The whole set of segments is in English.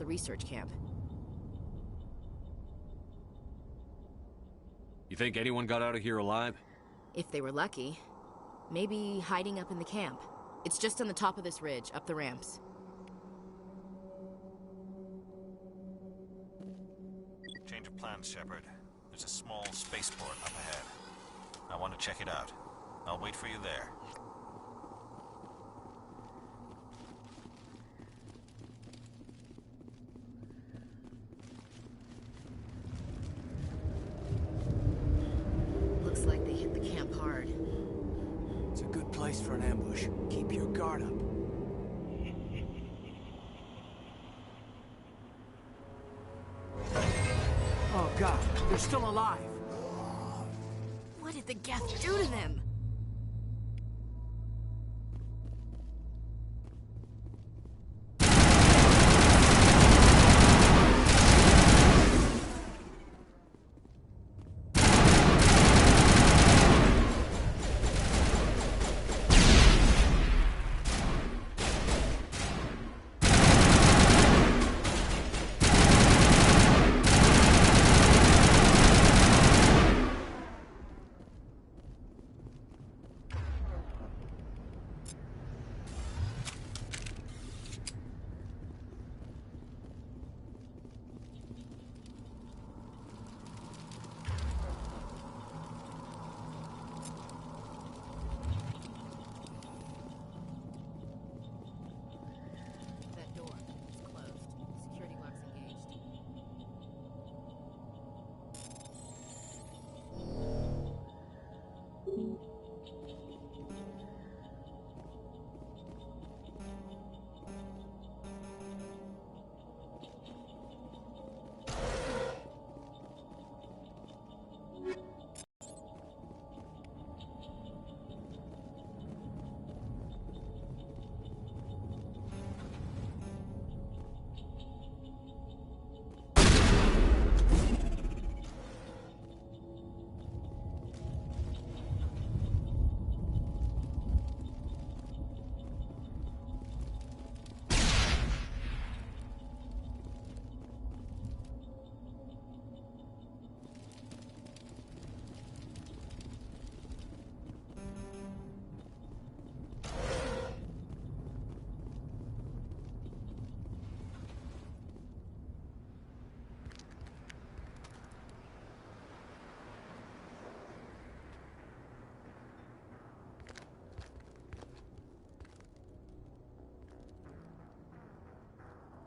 the research camp. You think anyone got out of here alive? If they were lucky. Maybe hiding up in the camp. It's just on the top of this ridge, up the ramps. Change of plans, Shepard. There's a small spaceport up ahead. I want to check it out. I'll wait for you there. Looks like they hit the camp hard. It's a good place for an ambush. Keep your guard up. Oh God, they're still alive! What did the Geth do to them?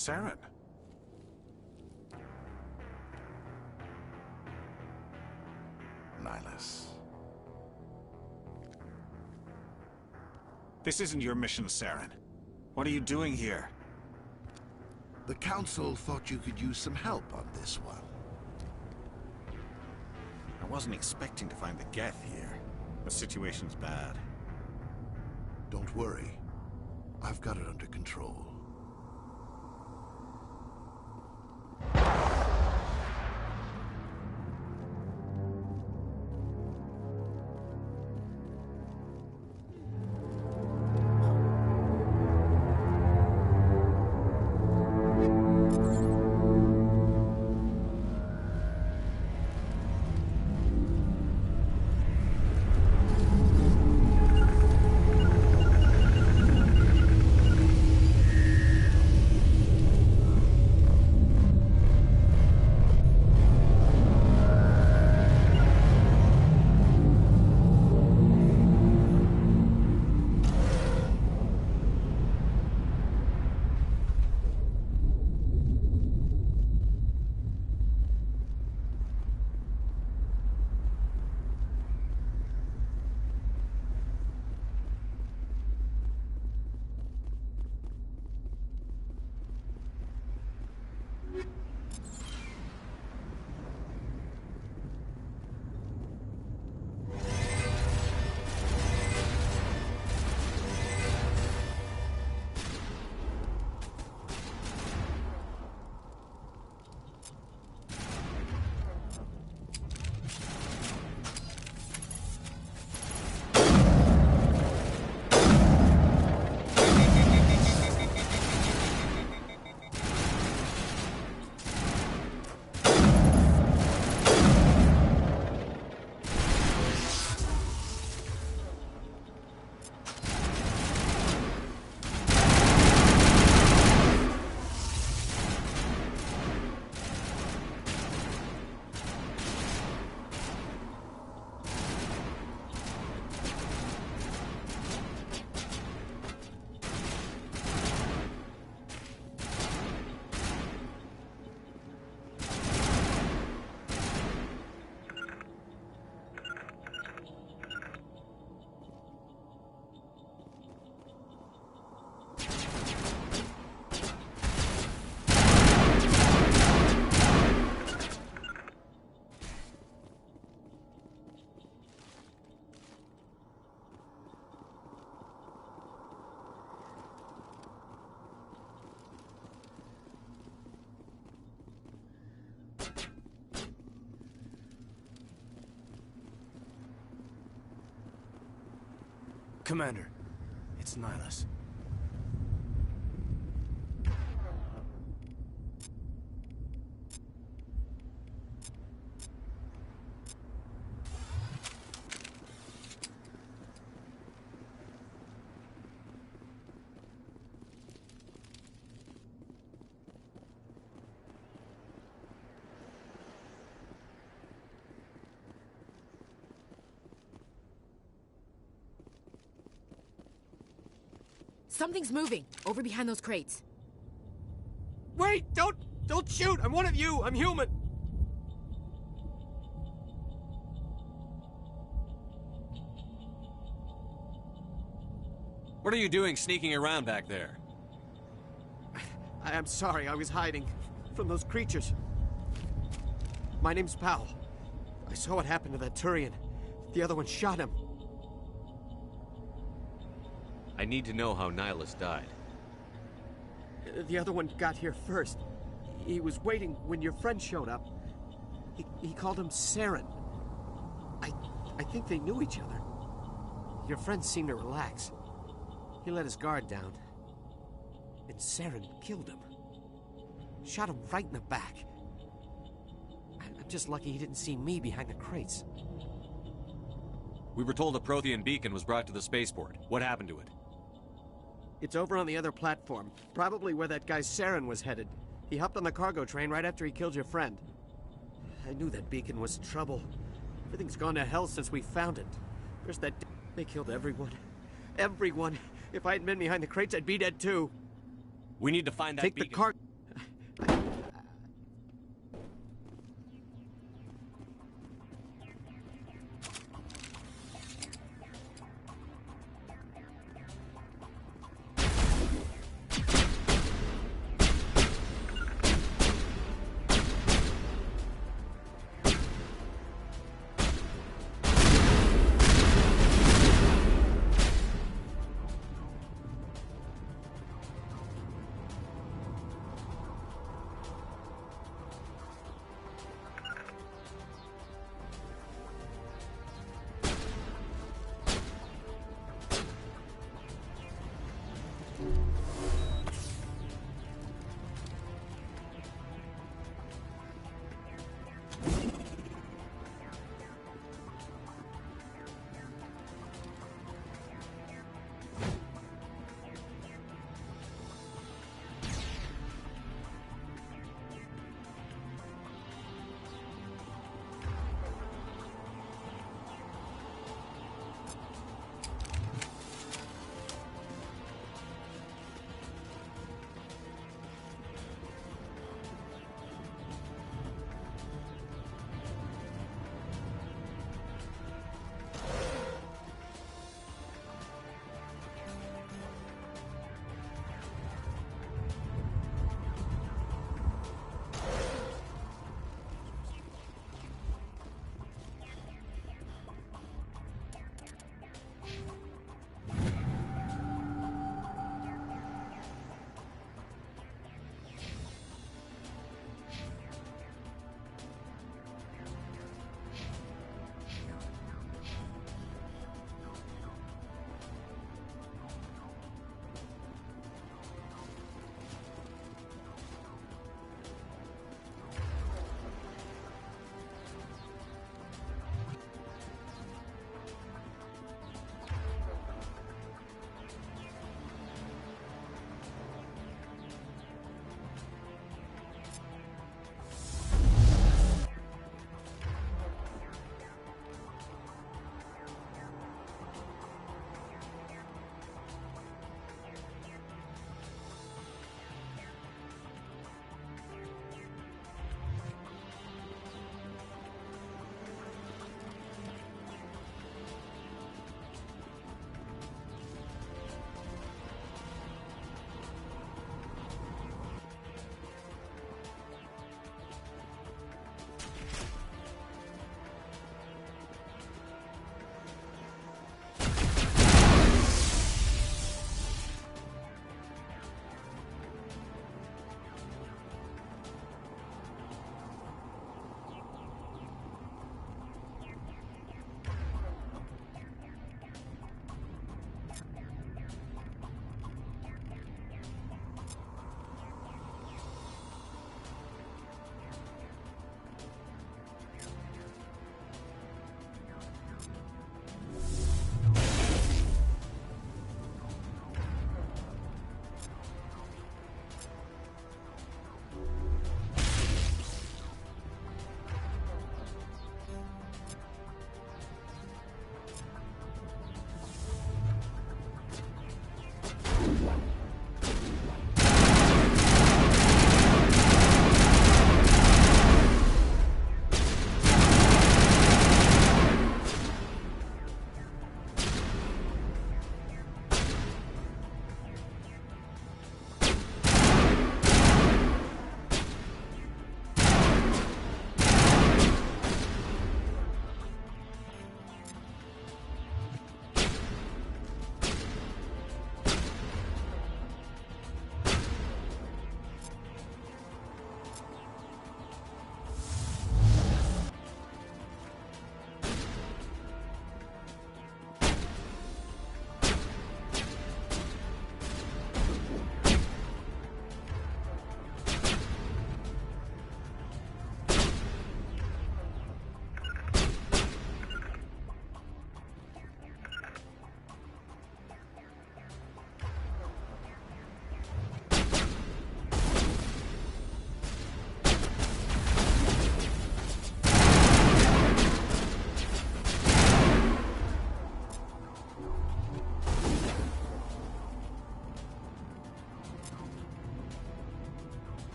Saren. Nihilus. This isn't your mission, Saren. What are you doing here? The Council thought you could use some help on this one. I wasn't expecting to find the Geth here. The situation's bad. Don't worry. I've got it under control. Commander, it's Nihilus. Something's moving over behind those crates. Wait! Don't shoot! I'm one of you! I'm human! What are you doing sneaking around back there? I'm sorry, I was hiding from those creatures. My name's Powell. I saw what happened to that Turian. The other one shot him. I need to know how Nihilus died. The other one got here first. He was waiting when your friend showed up. He called him Saren. I think they knew each other. Your friend seemed to relax. He let his guard down. And Saren killed him. Shot him right in the back. I'm just lucky he didn't see me behind the crates. We were told a Prothean beacon was brought to the spaceport. What happened to it? It's over on the other platform. Probably where that guy Saren was headed. He hopped on the cargo train right after he killed your friend. I knew that beacon was trouble. Everything's gone to hell since we found it. There's that... They killed everyone. Everyone. If I hadn't been behind the crates, I'd be dead too. We need to find that Take beacon. the car...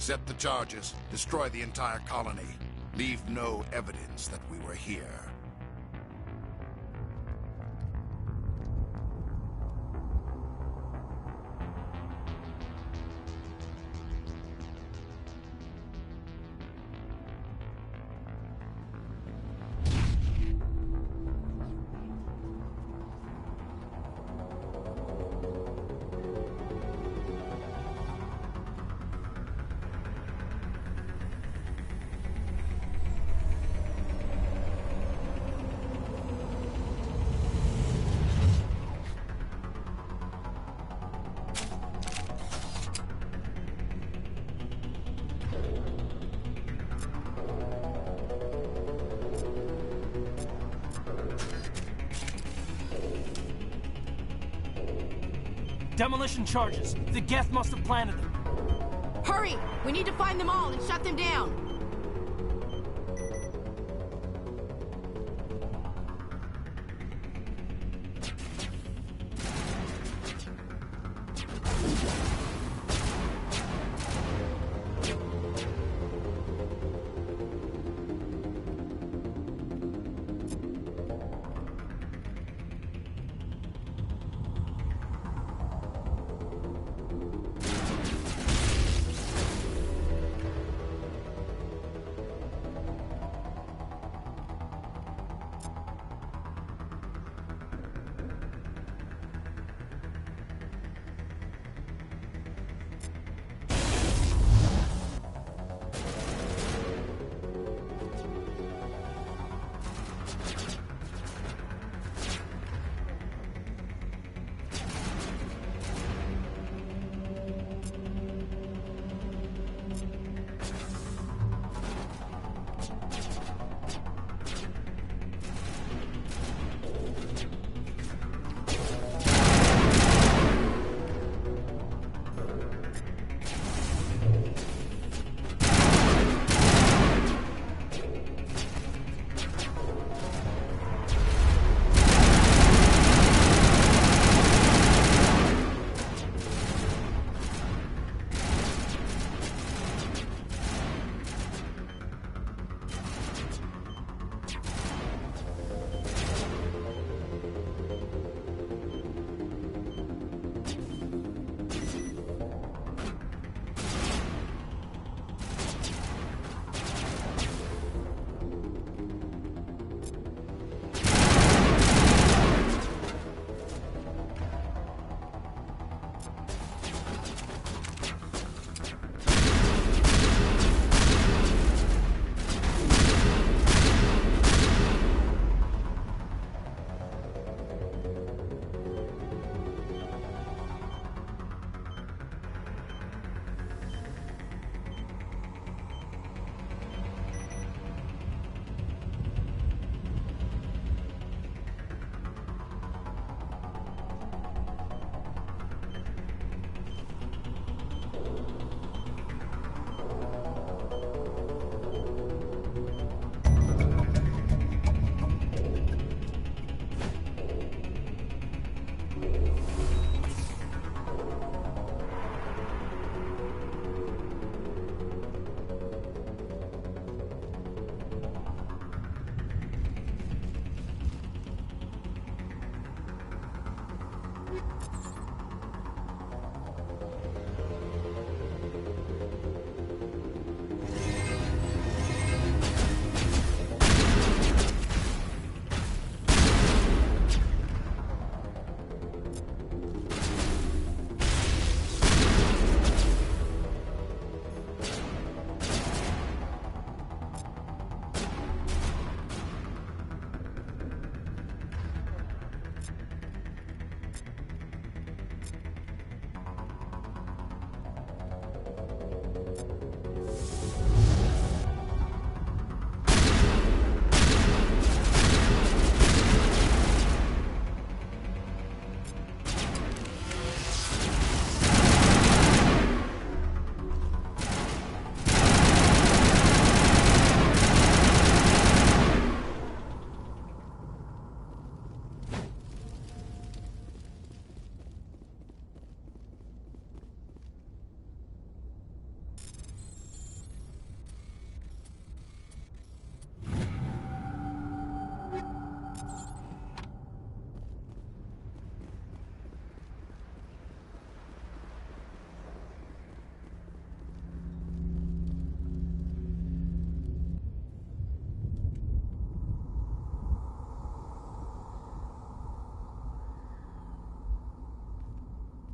Accept the charges. Destroy the entire colony. Leave no evidence that we were here. Demolition charges. The Geth must have planted them. Hurry! We need to find them all and shut them down!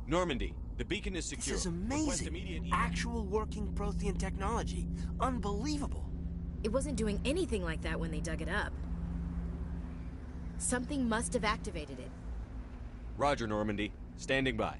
Normandy, the beacon is secure. This is Request amazing. immediate Actual working Prothean technology. Unbelievable. It wasn't doing anything like that when they dug it up. Something must have activated it. Roger, Normandy. Standing by.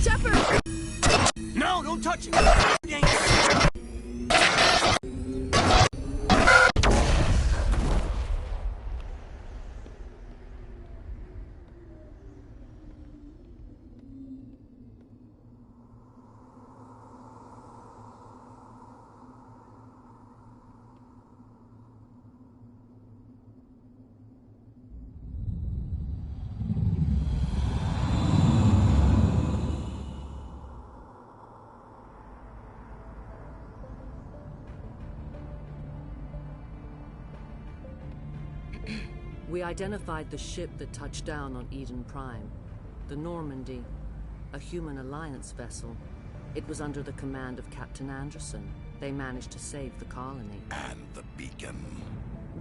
Shepard! No, don't touch it! We identified the ship that touched down on Eden Prime. The Normandy, a human alliance vessel. It was under the command of Captain Anderson. They managed to save the colony. And the beacon.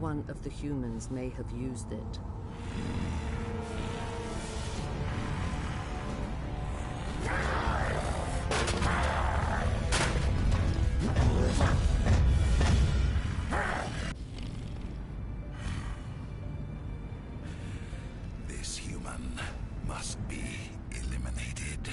One of the humans may have used it. This human must be eliminated.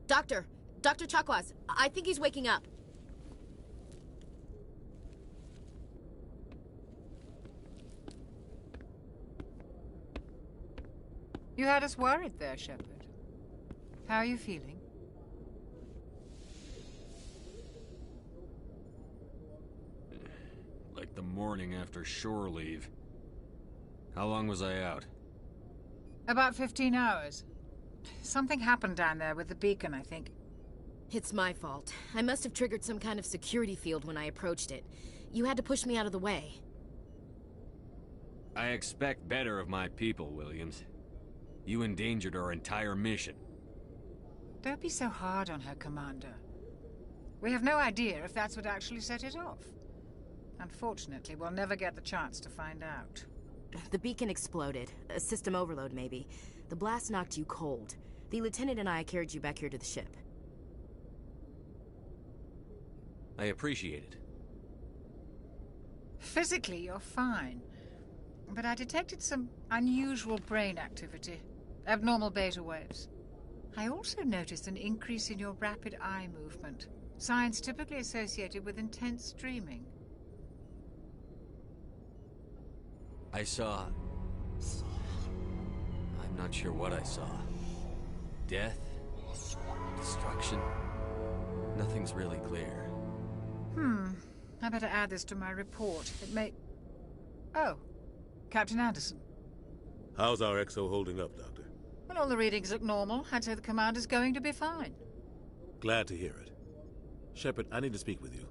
Dr. Chakwas, I think he's waking up. You had us worried there, Shepard. How are you feeling? Like the morning after shore leave. How long was I out? About 15 hours. Something happened down there with the beacon, I think. It's my fault. I must have triggered some kind of security field when I approached it. You had to push me out of the way. I expect better of my people, Williams. You endangered our entire mission. Don't be so hard on her, Commander. We have no idea if that's what actually set it off. Unfortunately, we'll never get the chance to find out. The beacon exploded. A system overload, maybe. The blast knocked you cold. The lieutenant and I carried you back here to the ship. I appreciate it. Physically, you're fine. But I detected some unusual brain activity. Abnormal beta waves. I also noticed an increase in your rapid eye movement. Signs typically associated with intense dreaming. I saw... I'm not sure what I saw. Death? Destruction? Nothing's really clear. I better add this to my report. It may... Oh, Captain Anderson. How's our XO holding up, Doctor? Well, all the readings look normal. I'd say the commander's going to be fine. Glad to hear it. Shepard, I need to speak with you.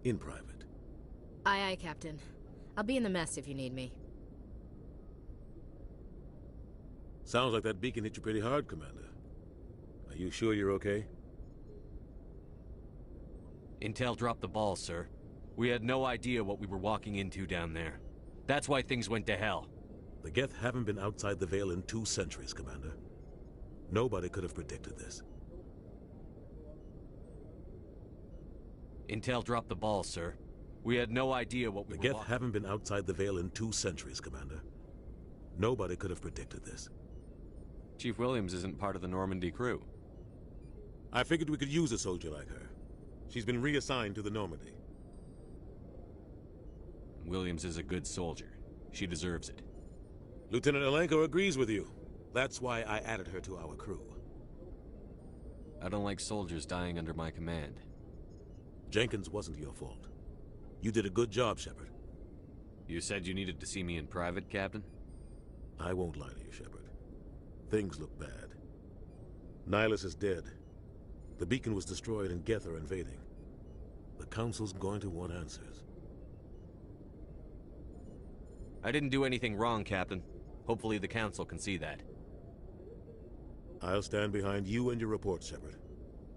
In private. Aye, aye, Captain. I'll be in the mess if you need me. Sounds like that beacon hit you pretty hard, Commander. Are you sure you're okay? Intel dropped the ball, sir. We had no idea what we were walking into down there. That's why things went to hell. The Geth haven't been outside the Veil in 2 centuries, Commander. Nobody could have predicted this. Intel dropped the ball, sir. We had no idea what we were The Geth haven't been outside the Veil in 2 centuries, Commander. Nobody could have predicted this. Chief Williams isn't part of the Normandy crew. I figured we could use a soldier like her. She's been reassigned to the Normandy. Williams is a good soldier. She deserves it. Lieutenant Alenko agrees with you. That's why I added her to our crew. I don't like soldiers dying under my command. Jenkins wasn't your fault. You did a good job, Shepard. You said you needed to see me in private, Captain? I won't lie to you, Shepard. Things look bad. Nihilus is dead. The beacon was destroyed and Geth are invading. The Council's going to want answers. I didn't do anything wrong, Captain. Hopefully the Council can see that. I'll stand behind you and your report, Shepard.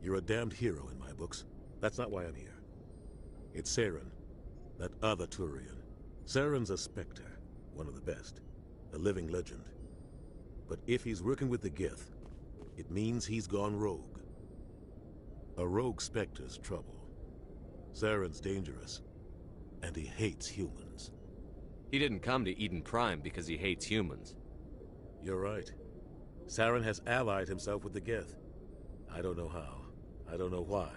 You're a damned hero in my books. That's not why I'm here. It's Saren, that other Turian. Saren's a Spectre, one of the best. A living legend. But if he's working with the Geth, it means he's gone rogue. A rogue Spectre's trouble. Saren's dangerous, and he hates humans. He didn't come to Eden Prime because he hates humans. You're right. Saren has allied himself with the Geth. I don't know how. I don't know why.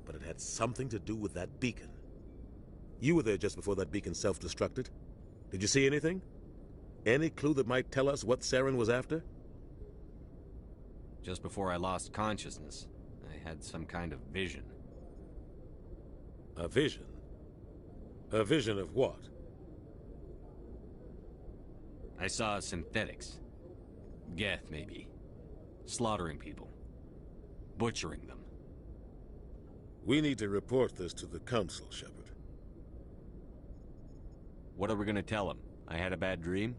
But it had something to do with that beacon. You were there just before that beacon self-destructed. Did you see anything? Any clue that might tell us what Saren was after? Just before I lost consciousness, I had some kind of vision. A vision? A vision of what? I saw synthetics. Geth, maybe. Slaughtering people. Butchering them. We need to report this to the Council, Shepard. What are we gonna tell them? I had a bad dream?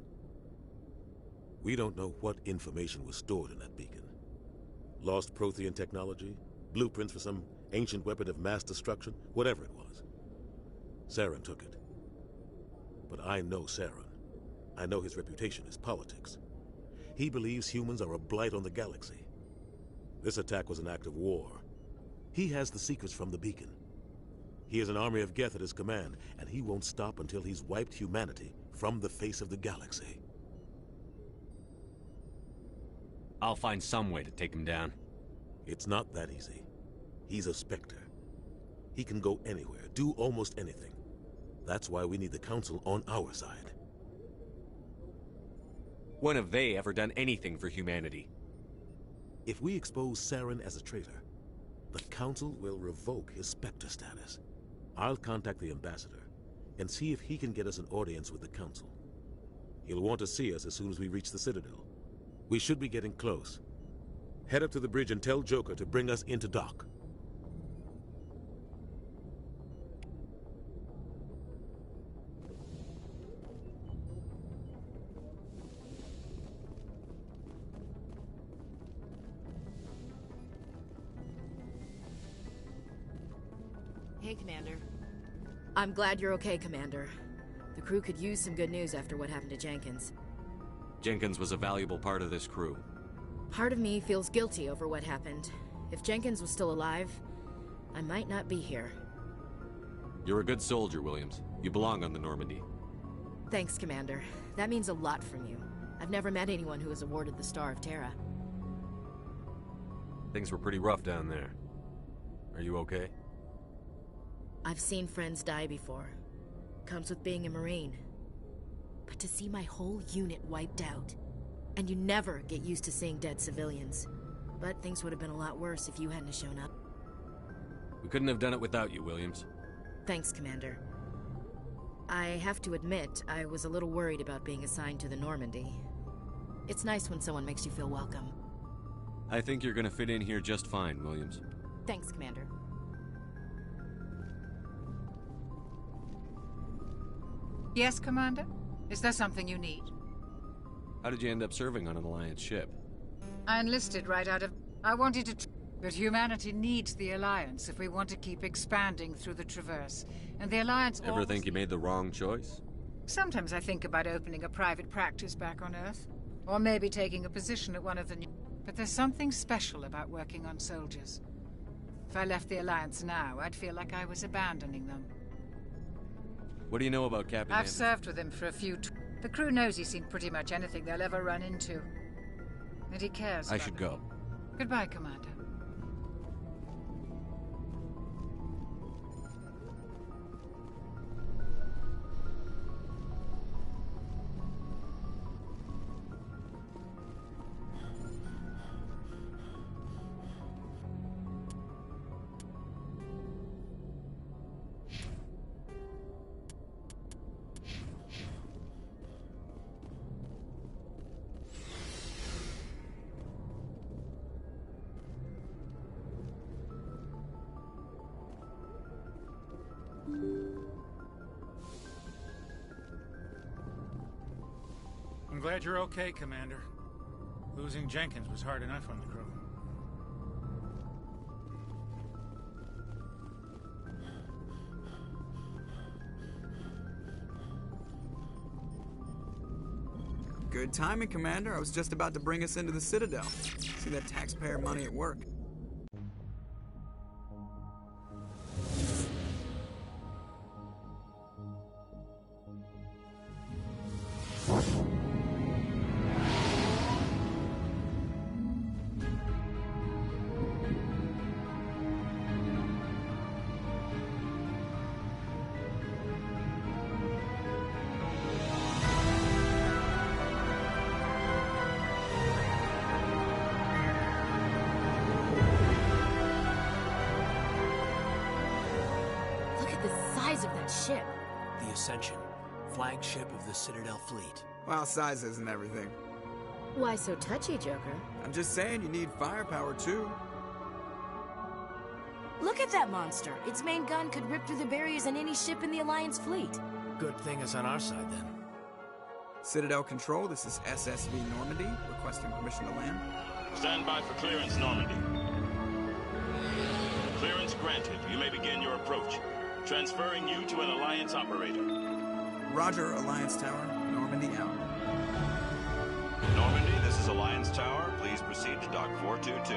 We don't know what information was stored in that beacon. Lost Prothean technology? Blueprints for some ancient weapon of mass destruction? Whatever it was. Saren took it. But I know Saren. I know his reputation is politics. He believes humans are a blight on the galaxy. This attack was an act of war. He has the secrets from the beacon. He has an army of Geth at his command, and he won't stop until he's wiped humanity from the face of the galaxy. I'll find some way to take him down. It's not that easy. He's a Spectre. He can go anywhere, do almost anything. That's why we need the Council on our side. When have they ever done anything for humanity? If we expose Saren as a traitor, the Council will revoke his Spectre status. I'll contact the Ambassador and see if he can get us an audience with the Council. He'll want to see us as soon as we reach the Citadel. We should be getting close. Head up to the bridge and tell Joker to bring us into dock. Hey, Commander. I'm glad you're okay, Commander. The crew could use some good news after what happened to Jenkins. Jenkins was a valuable part of this crew. Part of me feels guilty over what happened. If Jenkins was still alive, I might not be here. You're a good soldier, Williams. You belong on the Normandy. Thanks, Commander. That means a lot from you. I've never met anyone who was awarded the Star of Terra. Things were pretty rough down there. Are you okay? I've seen friends die before. Comes with being a Marine. But to see my whole unit wiped out, and you never get used to seeing dead civilians. But things would have been a lot worse if you hadn't shown up. We couldn't have done it without you, Williams. Thanks, Commander. I have to admit, I was a little worried about being assigned to the Normandy. It's nice when someone makes you feel welcome. I think you're gonna fit in here just fine, Williams. Thanks, Commander. Yes, Commander? Is there something you need? How did you end up serving on an Alliance ship? I enlisted right out of... I wanted to... But humanity needs the Alliance if we want to keep expanding through the Traverse. And the Alliance Ever think you made the wrong choice? Sometimes I think about opening a private practice back on Earth. Or maybe taking a position at one of the new... But there's something special about working on soldiers. If I left the Alliance now, I'd feel like I was abandoning them. What do you know about Captain I've Anderson? served with him for a few... The crew knows he's seen pretty much anything they'll ever run into. And he cares. I should go. Goodbye, Commander. I'm glad you're okay, Commander. Losing Jenkins was hard enough on the crew. Good timing, Commander. I was just about to bring us into the Citadel. See that taxpayer money at work. Of that ship. The Ascension, flagship of the Citadel fleet. Well, size isn't everything. Why so touchy, Joker? I'm just saying you need firepower, too. Look at that monster. Its main gun could rip through the barriers in any ship in the Alliance fleet. Good thing it's on our side, then. Citadel Control, this is SSV Normandy, requesting permission to land. Stand by for clearance, Normandy. Clearance granted. You may begin your approach. Transferring you to an Alliance operator. Roger, Alliance Tower. Normandy out. Normandy, this is Alliance Tower. Please proceed to Dock 422.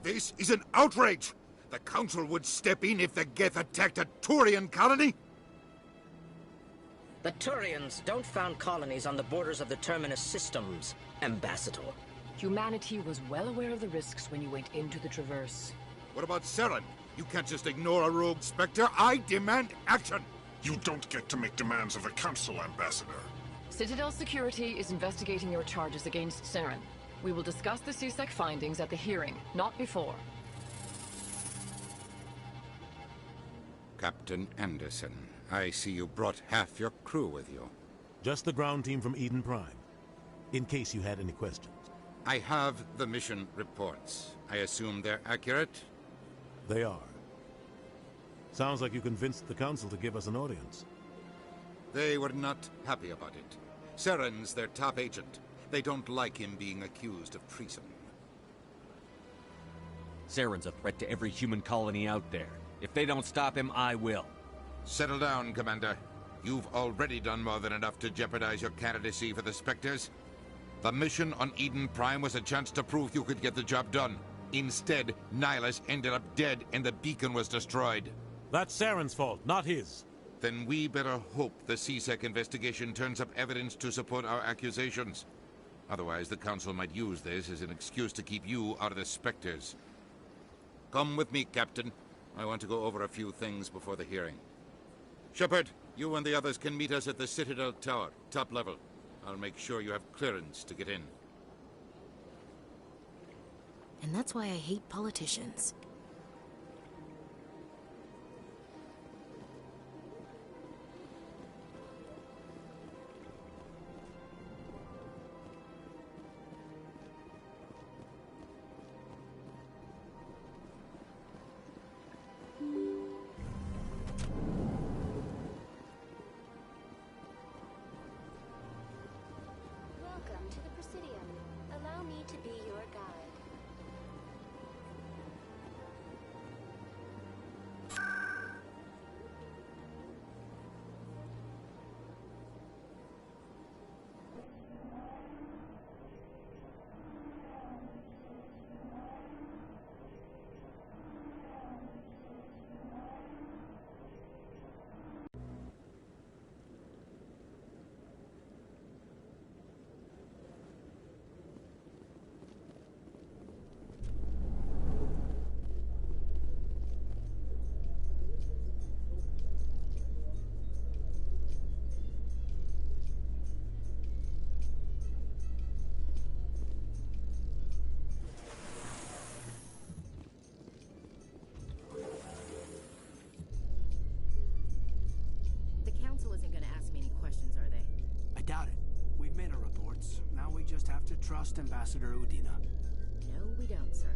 This is an outrage! The Council would step in if the Geth attacked a Turian colony? The Turians don't found colonies on the borders of the Terminus systems, Ambassador. Humanity was well aware of the risks when you went into the Traverse. What about Saren? You can't just ignore a rogue Spectre. I demand action! You don't get to make demands of the Council, Ambassador. Citadel Security is investigating your charges against Saren. We will discuss the CSEC findings at the hearing, not before. Captain Anderson, I see you brought half your crew with you. Just the ground team from Eden Prime, in case you had any questions. I have the mission reports. I assume they're accurate? They are. Sounds like you convinced the Council to give us an audience. They were not happy about it. Saren's their top agent. They don't like him being accused of treason. Saren's a threat to every human colony out there. If they don't stop him, I will. Settle down, Commander. You've already done more than enough to jeopardize your candidacy for the Spectres. The mission on Eden Prime was a chance to prove you could get the job done. Instead, Nihilus ended up dead and the beacon was destroyed. That's Saren's fault, not his. Then we better hope the CSEC investigation turns up evidence to support our accusations. Otherwise, the Council might use this as an excuse to keep you out of the Spectres. Come with me, Captain. I want to go over a few things before the hearing. Shepard, you and the others can meet us at the Citadel Tower, top level. I'll make sure you have clearance to get in. And that's why I hate politicians. Welcome to the Presidium. Allow me to be your guide. just have to trust Ambassador Udina. No, we don't, sir.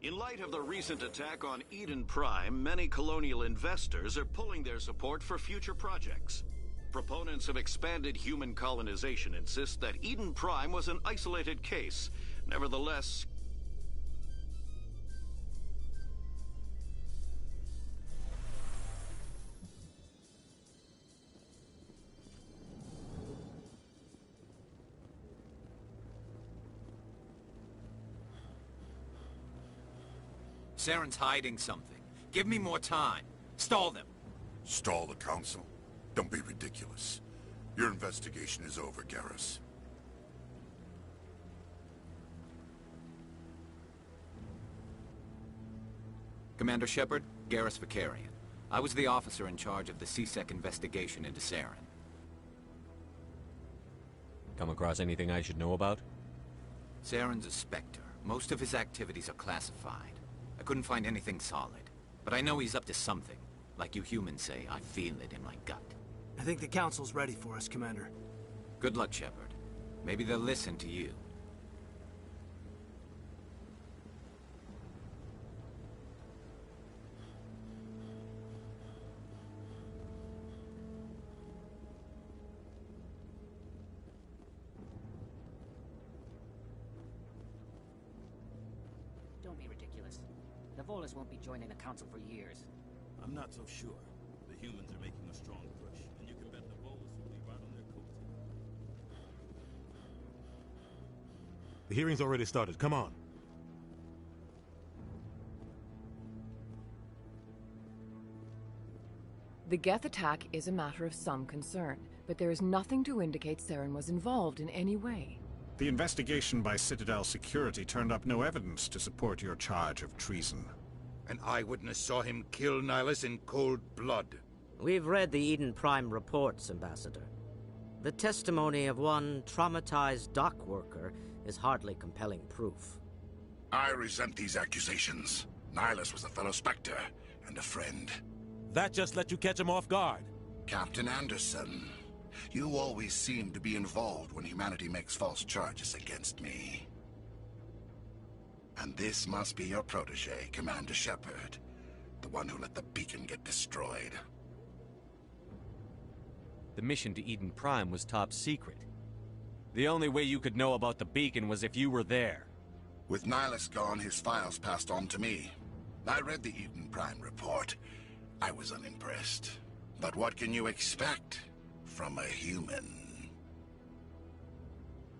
In light of the recent attack on Eden Prime, many colonial investors are pulling their support for future projects. Proponents of expanded human colonization insist that Eden Prime was an isolated case. Nevertheless, Saren's hiding something. Give me more time. Stall them. Stall the Council? Don't be ridiculous. Your investigation is over, Garrus. Commander Shepard, Garrus Vicarian. I was the officer in charge of the CSEC investigation into Saren. Come across anything I should know about? Saren's a Spectre. Most of his activities are classified. I couldn't find anything solid. But I know he's up to something. Like you humans say, I feel it in my gut. I think the Council's ready for us, Commander. Good luck, Shepard. Maybe they'll listen to you. Don't be ridiculous. The Volus won't be joining the Council for years. I'm not so sure. The humans are making a strong push, and you can bet the Volus will be right on their coattails. The hearing's already started. Come on. The Geth attack is a matter of some concern, but there is nothing to indicate Saren was involved in any way. The investigation by Citadel Security turned up no evidence to support your charge of treason. An eyewitness saw him kill Nihilus in cold blood. We've read the Eden Prime reports, Ambassador. The testimony of one traumatized dock worker is hardly compelling proof. I resent these accusations. Nihilus was a fellow Spectre and a friend. That just let you catch him off guard. Captain Anderson, you always seem to be involved when humanity makes false charges against me. And this must be your protege, Commander Shepard, the one who let the beacon get destroyed. The mission to Eden Prime was top secret. The only way you could know about the beacon was if you were there. With Nihilus gone, his files passed on to me. I read the Eden Prime report. I was unimpressed. But what can you expect from a human?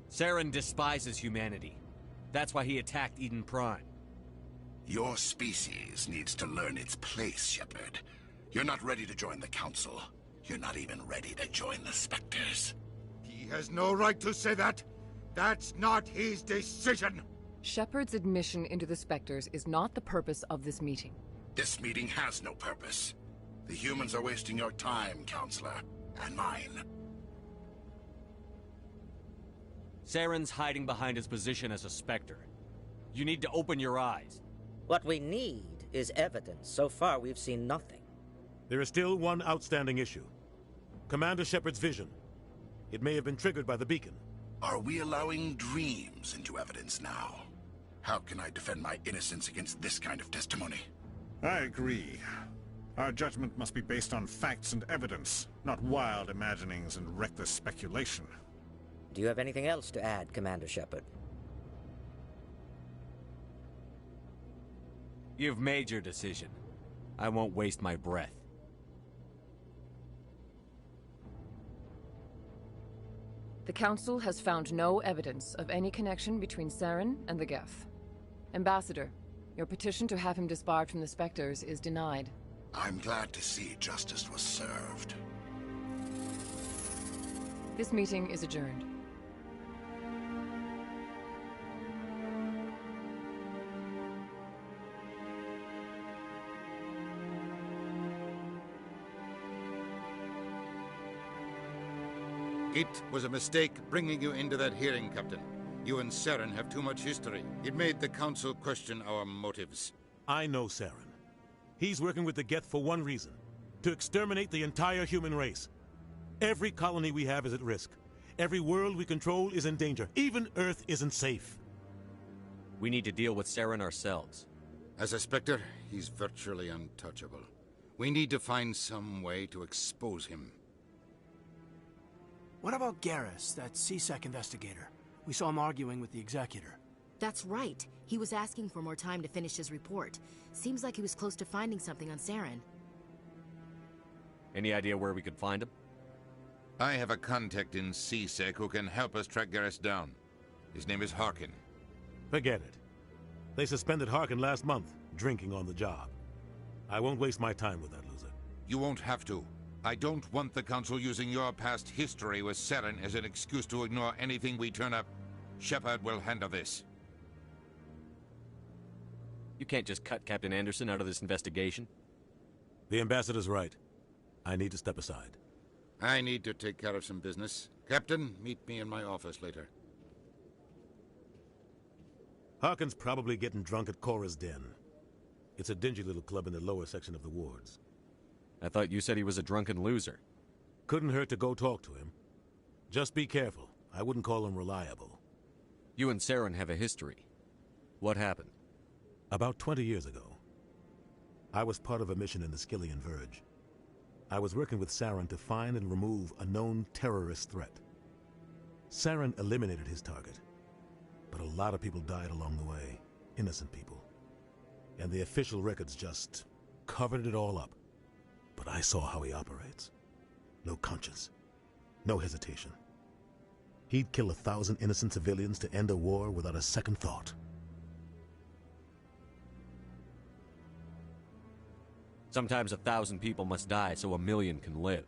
Saren despises humanity. That's why he attacked Eden Prime. Your species needs to learn its place, Shepard. You're not ready to join the Council. You're not even ready to join the Spectres. He has no right to say that. That's not his decision. Shepard's admission into the Spectres is not the purpose of this meeting. This meeting has no purpose. The humans are wasting your time, Counselor, and mine. Saren's hiding behind his position as a Spectre. You need to open your eyes. What we need is evidence. So far, we've seen nothing. There is still one outstanding issue. Commander Shepard's vision. It may have been triggered by the beacon. Are we allowing dreams into evidence now? How can I defend my innocence against this kind of testimony? I agree. Our judgment must be based on facts and evidence, not wild imaginings and reckless speculation. Do you have anything else to add, Commander Shepard? You've made your decision. I won't waste my breath. The Council has found no evidence of any connection between Saren and the Geth. Ambassador, your petition to have him disbarred from the Spectres is denied. I'm glad to see justice was served. This meeting is adjourned. It was a mistake bringing you into that hearing, Captain. You and Saren have too much history. It made the Council question our motives. I know Saren. He's working with the Geth for one reason: to exterminate the entire human race. Every colony we have is at risk. Every world we control is in danger. Even Earth isn't safe. We need to deal with Saren ourselves. As a Spectre, he's virtually untouchable. We need to find some way to expose him. What about Garrus, that C-Sec investigator? We saw him arguing with the Executor. That's right. He was asking for more time to finish his report. Seems like he was close to finding something on Saren. Any idea where we could find him? I have a contact in C-Sec who can help us track Garrus down. His name is Harkin. Forget it. They suspended Harkin last month, drinking on the job. I won't waste my time with that loser. You won't have to. I don't want the Council using your past history with Saren as an excuse to ignore anything we turn up. Shepard will handle this. You can't just cut Captain Anderson out of this investigation. The Ambassador's right. I need to step aside. I need to take care of some business. Captain, meet me in my office later. Harkin's probably getting drunk at Cora's Den. It's a dingy little club in the lower section of the wards. I thought you said he was a drunken loser. Couldn't hurt to go talk to him. Just be careful. I wouldn't call him reliable. You and Saren have a history. What happened? About 20 years ago, I was part of a mission in the Skillian Verge. I was working with Saren to find and remove a known terrorist threat. Saren eliminated his target, but a lot of people died along the way. Innocent people. And the official records just covered it all up. But I saw how he operates. No conscience. No hesitation. He'd kill 1,000 innocent civilians to end a war without a second thought. Sometimes 1,000 people must die so 1,000,000 can live.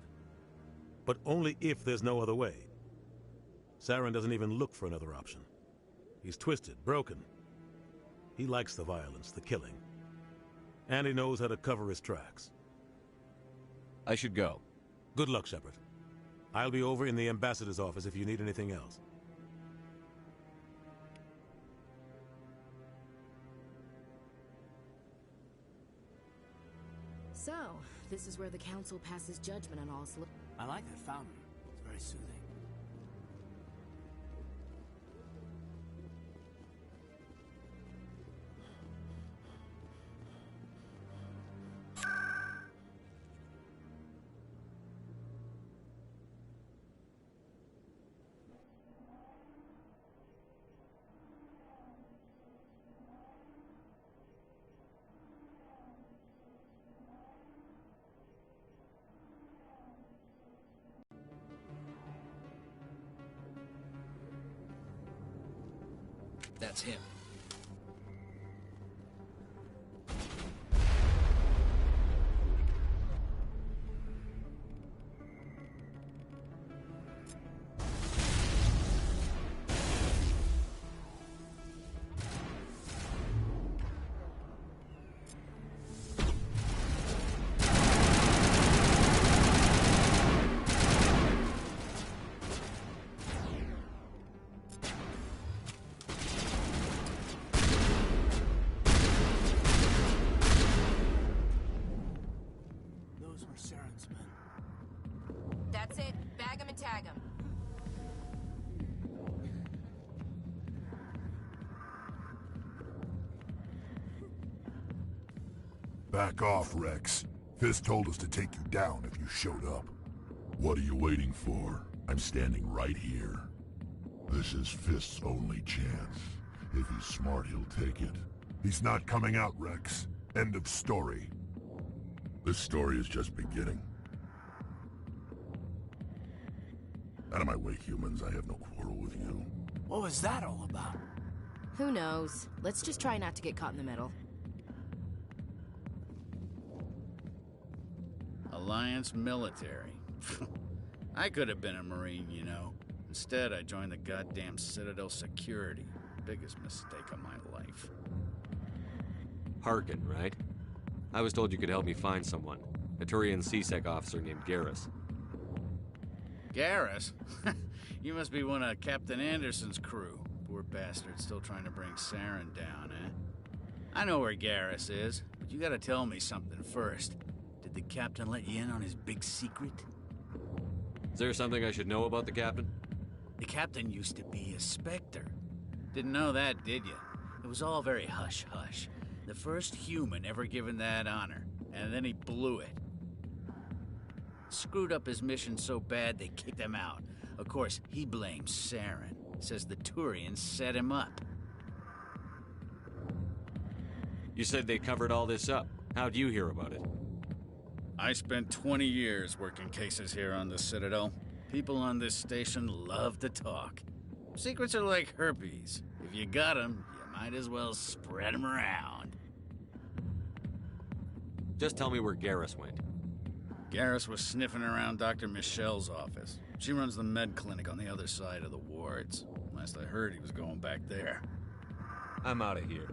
But only if there's no other way. Saren doesn't even look for another option. He's twisted, broken. He likes the violence, the killing. And he knows how to cover his tracks. I should go. Good luck, Shepard. I'll be over in the Ambassador's office if you need anything else. So, this is where the Council passes judgment on all slip. I like that fountain. It's very soothing. That's him. That's it. Bag him and tag him. Back off, Rex. Fist told us to take you down if you showed up. What are you waiting for? I'm standing right here. This is Fist's only chance. If he's smart, he'll take it. He's not coming out, Rex. End of story. This story is just beginning. Out of my way, humans. I have no quarrel with you. What was that all about? Who knows? Let's just try not to get caught in the middle. Alliance military. I could have been a Marine, you know. Instead, I joined the goddamn Citadel security. Biggest mistake of my life. Harkin, right? I was told you could help me find someone. A Turian C-Sec officer named Garrus. Garrus? You must be one of Captain Anderson's crew. Poor bastard, still trying to bring Saren down, eh? I know where Garrus is, but you gotta tell me something first. Did the captain let you in on his big secret? Is there something I should know about the captain? The captain used to be a Spectre. Didn't know that, did you? It was all very hush-hush. The first human ever given that honor, and then he blew it. Screwed up his mission so bad they kicked him out. Of course, he blames Saren. Says the Turians set him up. You said they covered all this up. How'd you hear about it? I spent 20 years working cases here on the Citadel. People on this station love to talk. Secrets are like herpes. If you got them, you might as well spread them around. Just tell me where Garrus went. Garrus was sniffing around Dr. Michelle's office. She runs the med clinic on the other side of the wards. Last I heard, he was going back there. I'm out of here.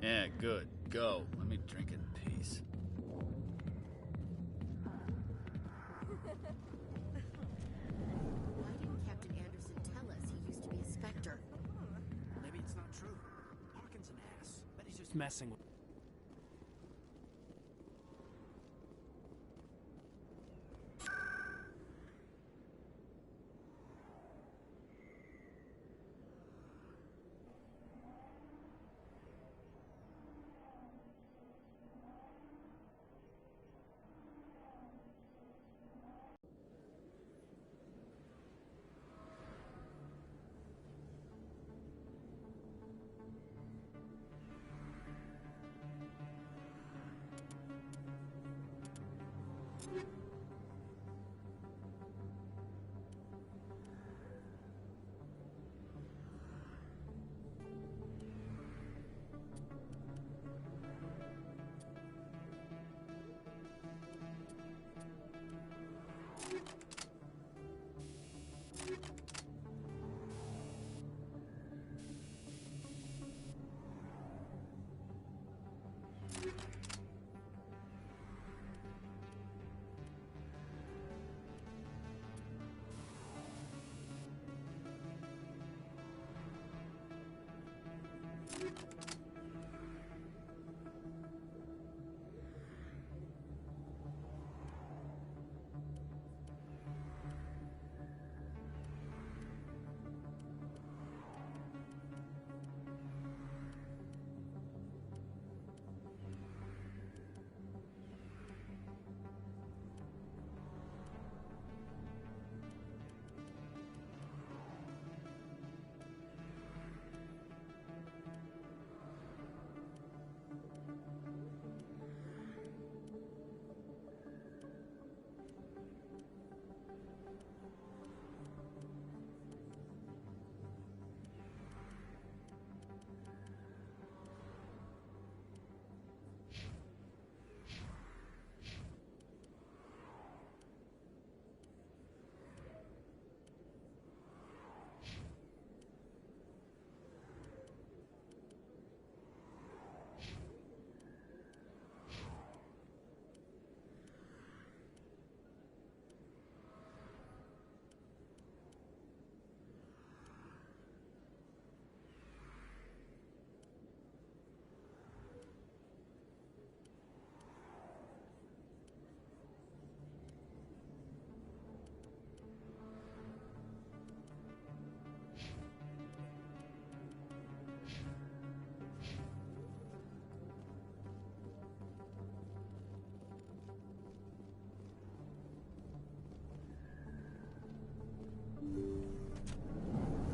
Yeah, good. Go. Let me drink in peace. Why didn't Captain Anderson tell us he used to be a Spectre? Maybe it's not true. Harkin's an ass. Bet he's just messing with...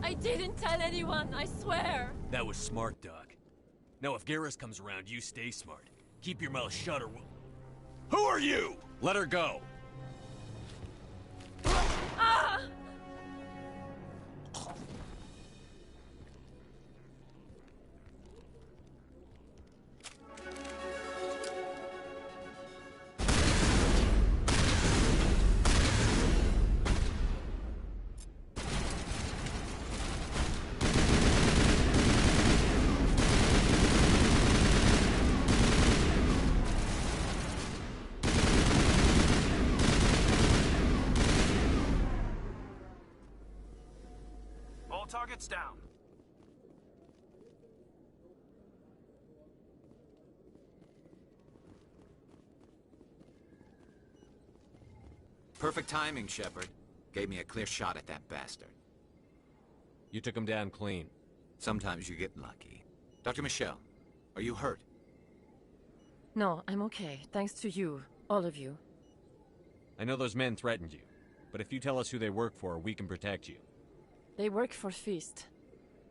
I didn't tell anyone, I swear! That was smart, Doc. Now if Garrus comes around, you stay smart. Keep your mouth shut or we'll... Who are you? Let her go! Ah! Target's down. Perfect timing, Shepard. Gave me a clear shot at that bastard. You took him down clean. Sometimes you get lucky. Dr. Michelle, are you hurt? No, I'm okay. Thanks to you. All of you. I know those men threatened you, but if you tell us who they work for, we can protect you. They work for Feast.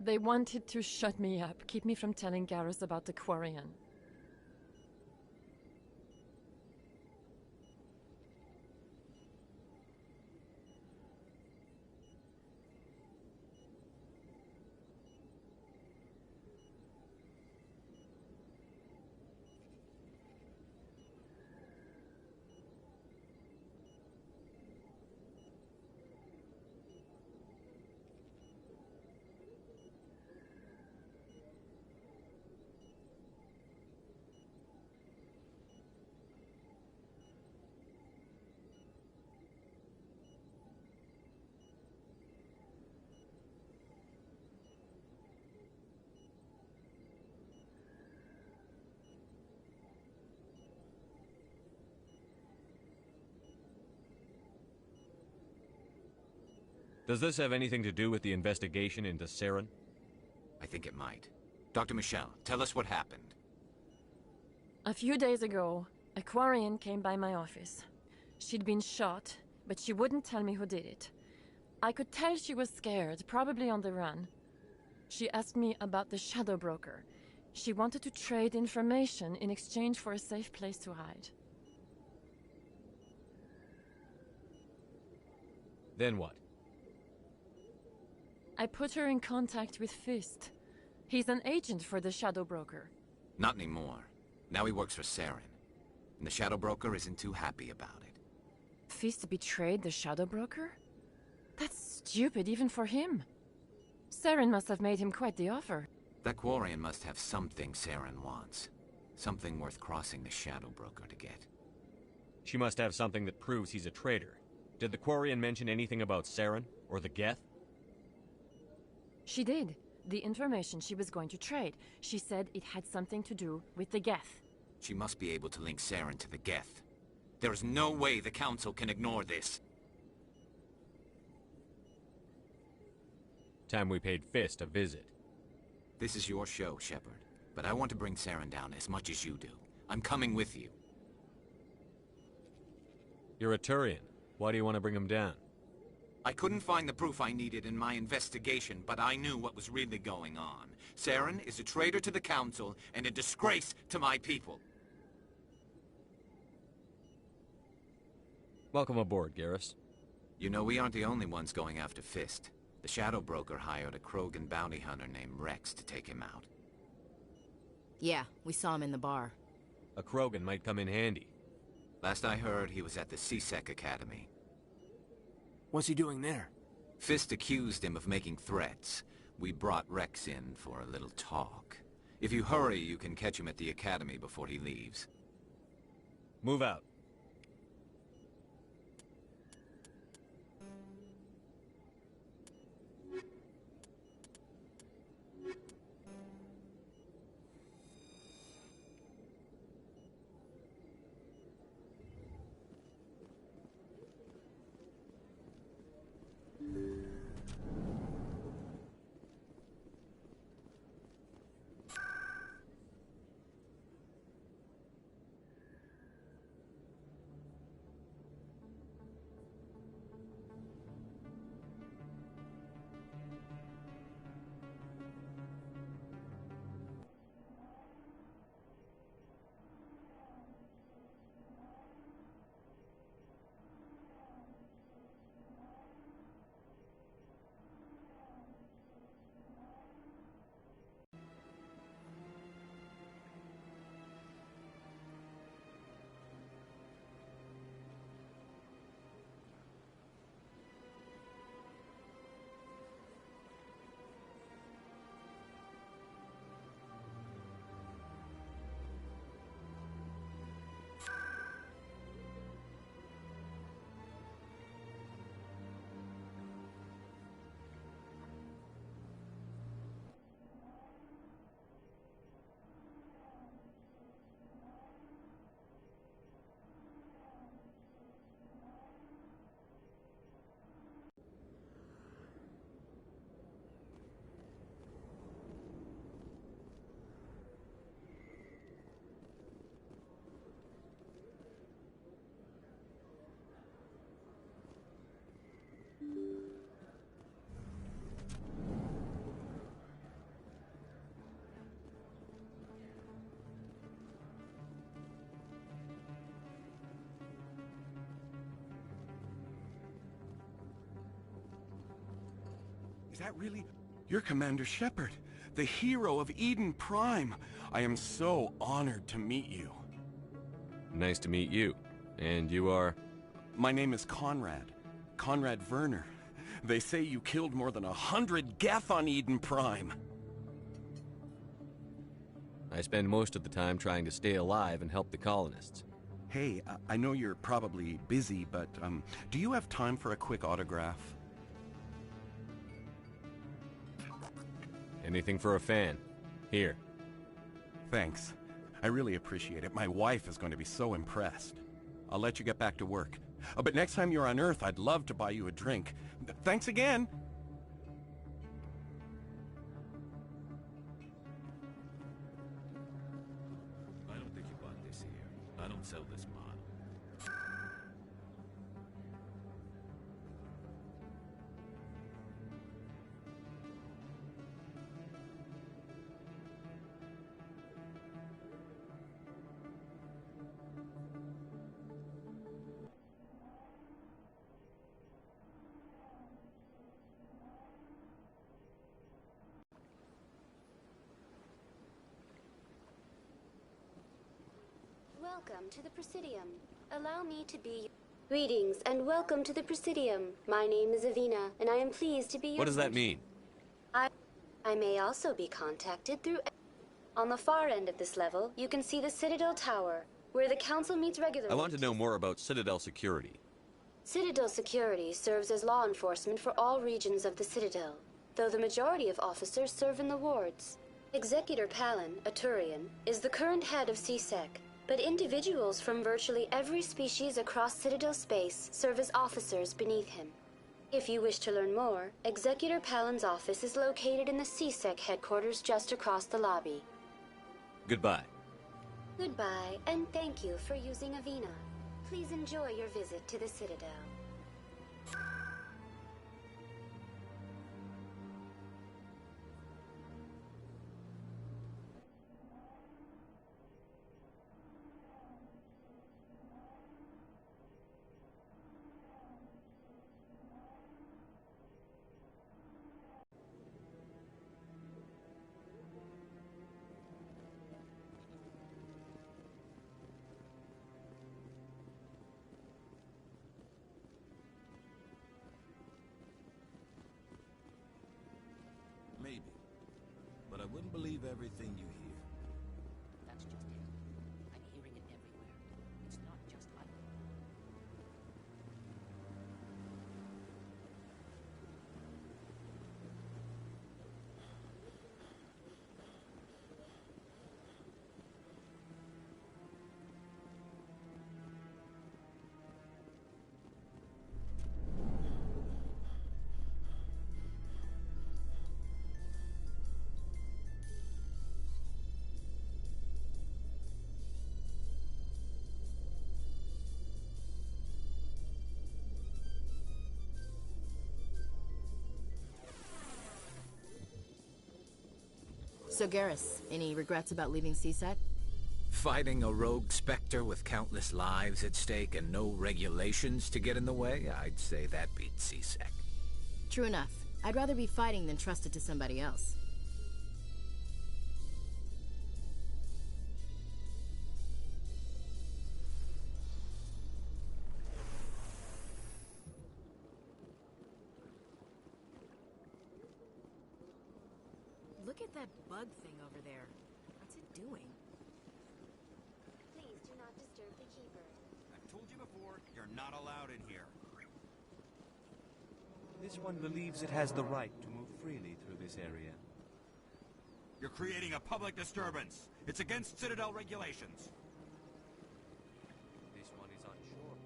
They wanted to shut me up, keep me from telling Garrus about the Quarian. Does this have anything to do with the investigation into Saren? I think it might. Dr. Michelle, tell us what happened. A few days ago, a Quarian came by my office. She'd been shot, but she wouldn't tell me who did it. I could tell she was scared, probably on the run. She asked me about the Shadow Broker. She wanted to trade information in exchange for a safe place to hide. Then what? I put her in contact with Fist. He's an agent for the Shadow Broker. Not anymore. Now he works for Saren. And the Shadow Broker isn't too happy about it. Fist betrayed the Shadow Broker? That's stupid even for him. Saren must have made him quite the offer. That Quarian must have something Saren wants. Something worth crossing the Shadow Broker to get. She must have something that proves he's a traitor. Did the Quarian mention anything about Saren or the Geth? She did. The information she was going to trade. She said it had something to do with the Geth. She must be able to link Saren to the Geth. There is no way the Council can ignore this. Time we paid Fist a visit. This is your show, Shepard. But I want to bring Saren down as much as you do. I'm coming with you. You're a Turian. Why do you want to bring him down? I couldn't find the proof I needed in my investigation, but I knew what was really going on. Saren is a traitor to the Council and a disgrace to my people. Welcome aboard, Garrus. You know, we aren't the only ones going after Fist. The Shadow Broker hired a Krogan bounty hunter named Rex to take him out. Yeah, we saw him in the bar. A Krogan might come in handy. Last I heard, he was at the CSEC Academy. What's he doing there? Fist accused him of making threats. We brought Rex in for a little talk. If you hurry, you can catch him at the Academy before he leaves. Move out. Is that really... You're Commander Shepard, the hero of Eden Prime. I am so honored to meet you. Nice to meet you. And you are? My name is Conrad. Conrad Werner. They say you killed more than 100 Geth on Eden Prime. I spend most of the time trying to stay alive and help the colonists. Hey, I know you're probably busy, but do you have time for a quick autograph? Anything for a fan. Here. Thanks. I really appreciate it. My wife is going to be so impressed. I'll let you get back to work. But next time you're on Earth, I'd love to buy you a drink. Thanks again! I don't think you bought this here. I don't sell this model. Welcome to the Presidium. Allow me to be... Greetings and welcome to the Presidium. My name is Avina, and I am pleased to be your... What does that mean? I may also be contacted through... On the far end of this level, you can see the Citadel Tower, where the Council meets regularly. I want to know more about Citadel security. Citadel security serves as law enforcement for all regions of the Citadel, though the majority of officers serve in the wards. Executor Palin, a Turian, is the current head of CSEC, but individuals from virtually every species across Citadel space serve as officers beneath him. If you wish to learn more, Executor Palin's office is located in the CSEC headquarters just across the lobby. Goodbye. Goodbye, and thank you for using Avina. Please enjoy your visit to the Citadel. Maybe. But I wouldn't believe everything you hear. That's just it. I'm hearing it everywhere. It's not just hype. So Garrus, any regrets about leaving CSEC? Fighting a rogue Spectre with countless lives at stake and no regulations to get in the way? I'd say that beats CSEC. True enough. I'd rather be fighting than trusted to somebody else. Look at that bug thing over there. What's it doing? Please do not disturb the Keeper. I've told you before, you're not allowed in here. This one believes it has the right to move freely through this area. You're creating a public disturbance. It's against Citadel regulations. This one is unsure.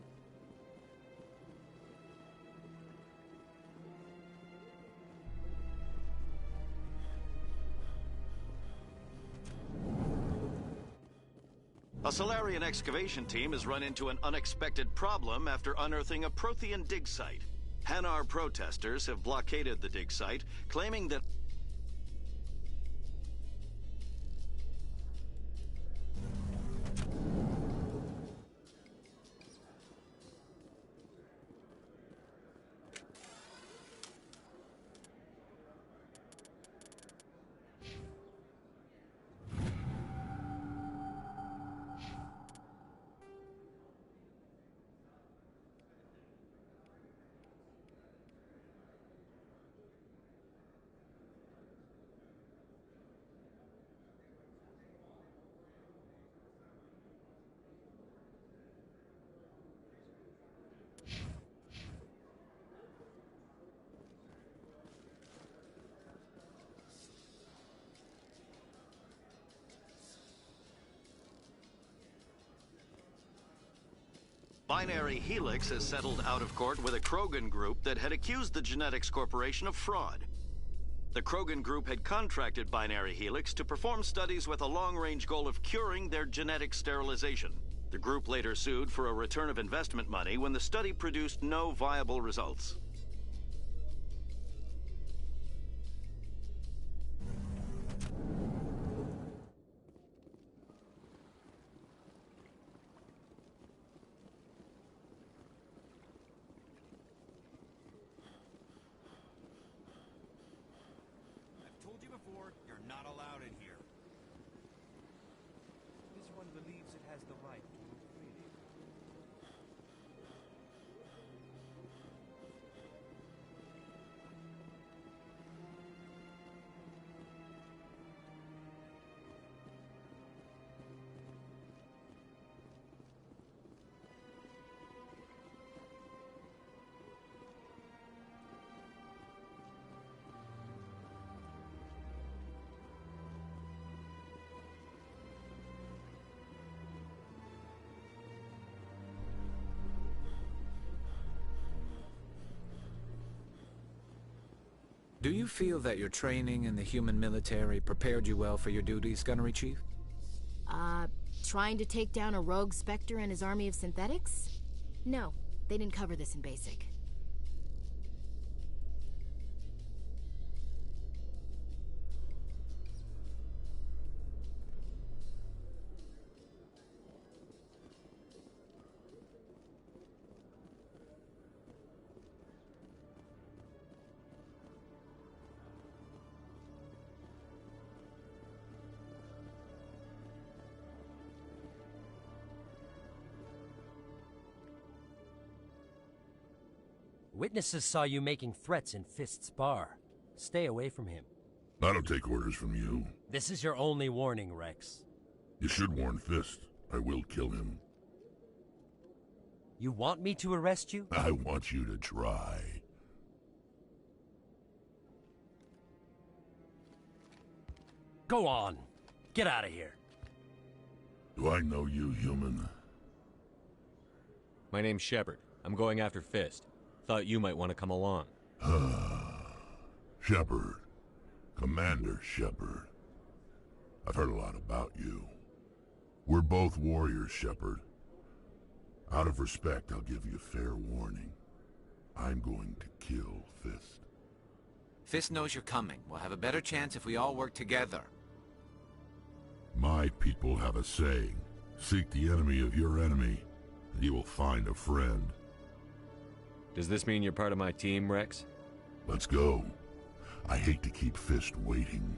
A Solarian excavation team has run into an unexpected problem after unearthing a Prothean dig site. Hanar protesters have blockaded the dig site, claiming that Binary Helix has settled out of court with a Krogan group that had accused the Genetics Corporation of fraud. The Krogan group had contracted Binary Helix to perform studies with a long-range goal of curing their genetic sterilization. The group later sued for a return of investment money when the study produced no viable results. I've told you before, you're not allowed in here. This one believes it has the right to move freely. Do you feel that your training in the human military prepared you well for your duties, Gunnery Chief? Trying to take down a rogue Spectre and his army of synthetics? No, they didn't cover this in basic. Witnesses saw you making threats in Fist's bar. Stay away from him. I don't take orders from you. This is your only warning, Rex. You should warn Fist. I will kill him. You want me to arrest you? I want you to try. Go on. Get out of here. Do I know you, human? My name's Shepard. I'm going after Fist. Thought you might want to come along. Shepard. Commander Shepard. I've heard a lot about you. We're both warriors, Shepard. Out of respect, I'll give you a fair warning. I'm going to kill Fist. Fist knows you're coming. We'll have a better chance if we all work together. My people have a saying. Seek the enemy of your enemy, and you will find a friend. Does this mean you're part of my team, Rex? Let's go. I hate to keep Fist waiting.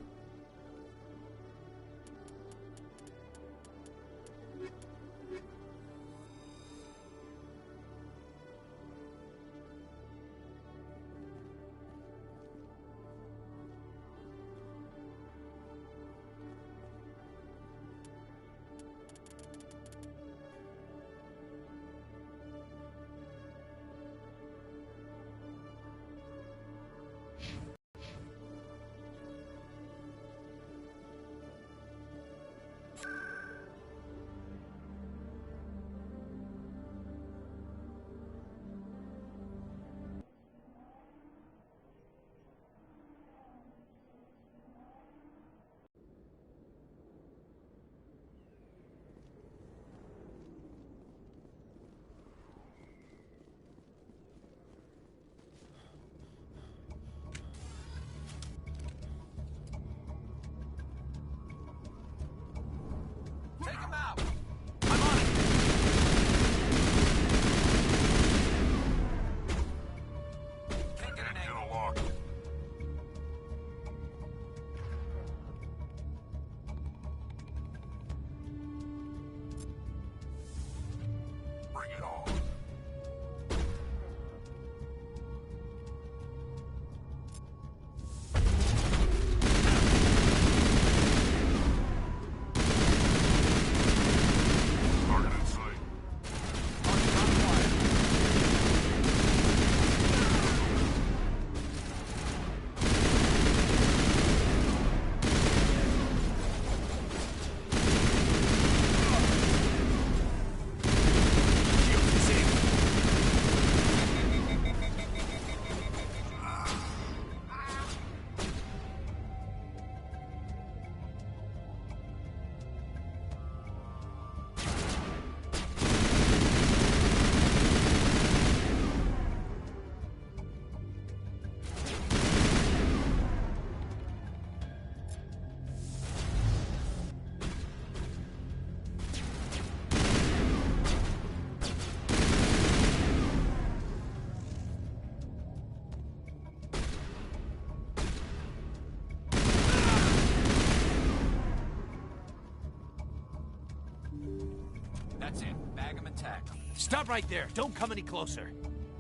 That's it. Bag 'em and tack 'em. Stop right there. Don't come any closer.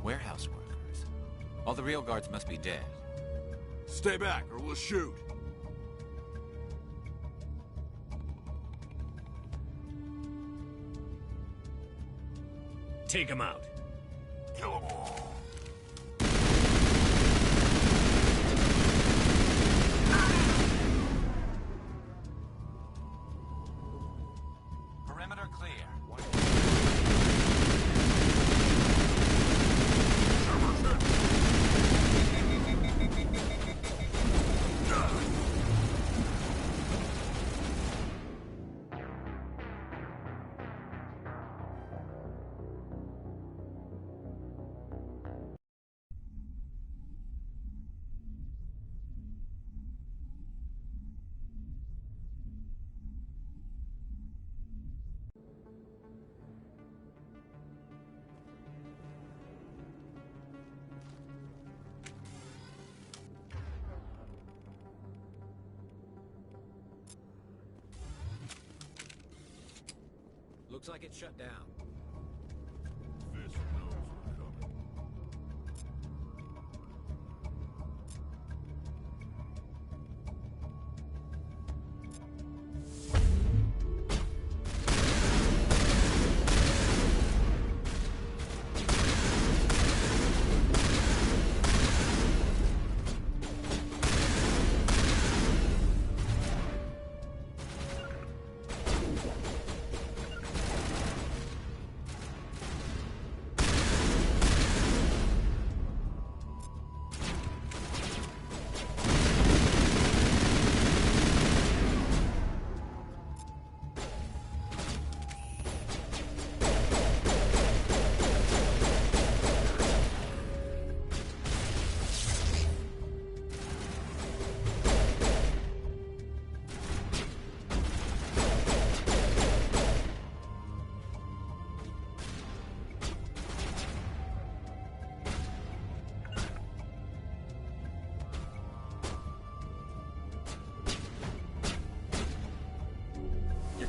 Warehouse workers. All the real guards must be dead. Stay back, or we'll shoot. Take him out. Kill them all. Perimeter clear. Looks like it's shut down. Fisk knows we're coming.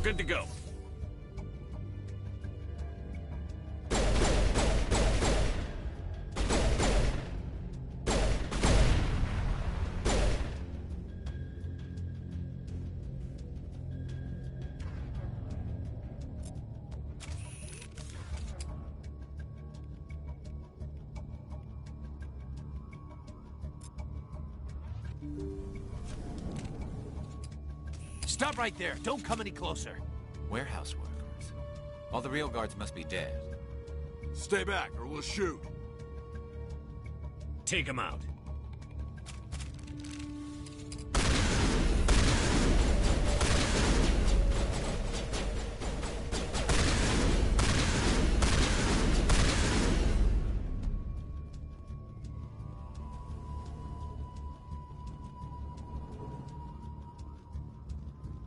Good to go. Stop right there. Don't come any closer. Warehouse workers. All the real guards must be dead. Stay back, or we'll shoot. Take him out.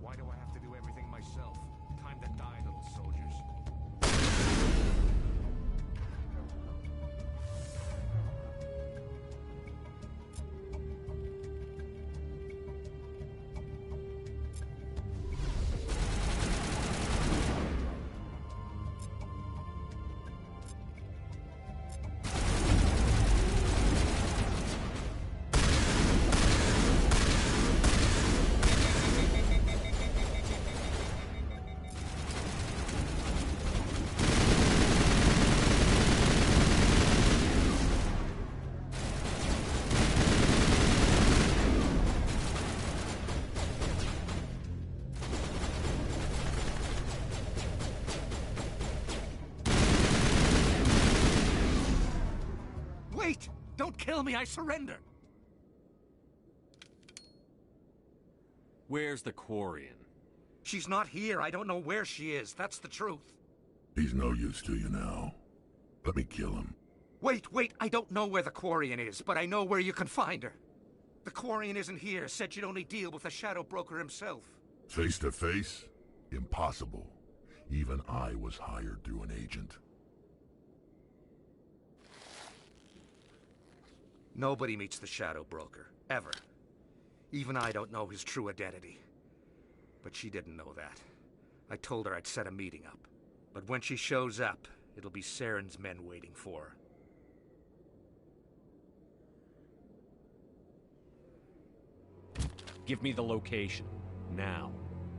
Why do I have to do everything myself? Time to die, little soldiers. Wait! Don't kill me, I surrender! Where's the Quarian? She's not here. I don't know where she is. That's the truth. He's no use to you now. Let me kill him. Wait, I don't know where the Quarian is, but I know where you can find her. The Quarian isn't here. Said she'd only deal with the Shadow Broker himself. Face to face? Impossible. Even I was hired through an agent. Nobody meets the Shadow Broker, ever. Even I don't know his true identity. But she didn't know that. I told her I'd set a meeting up. But when she shows up, it'll be Saren's men waiting for her. Give me the location. Now.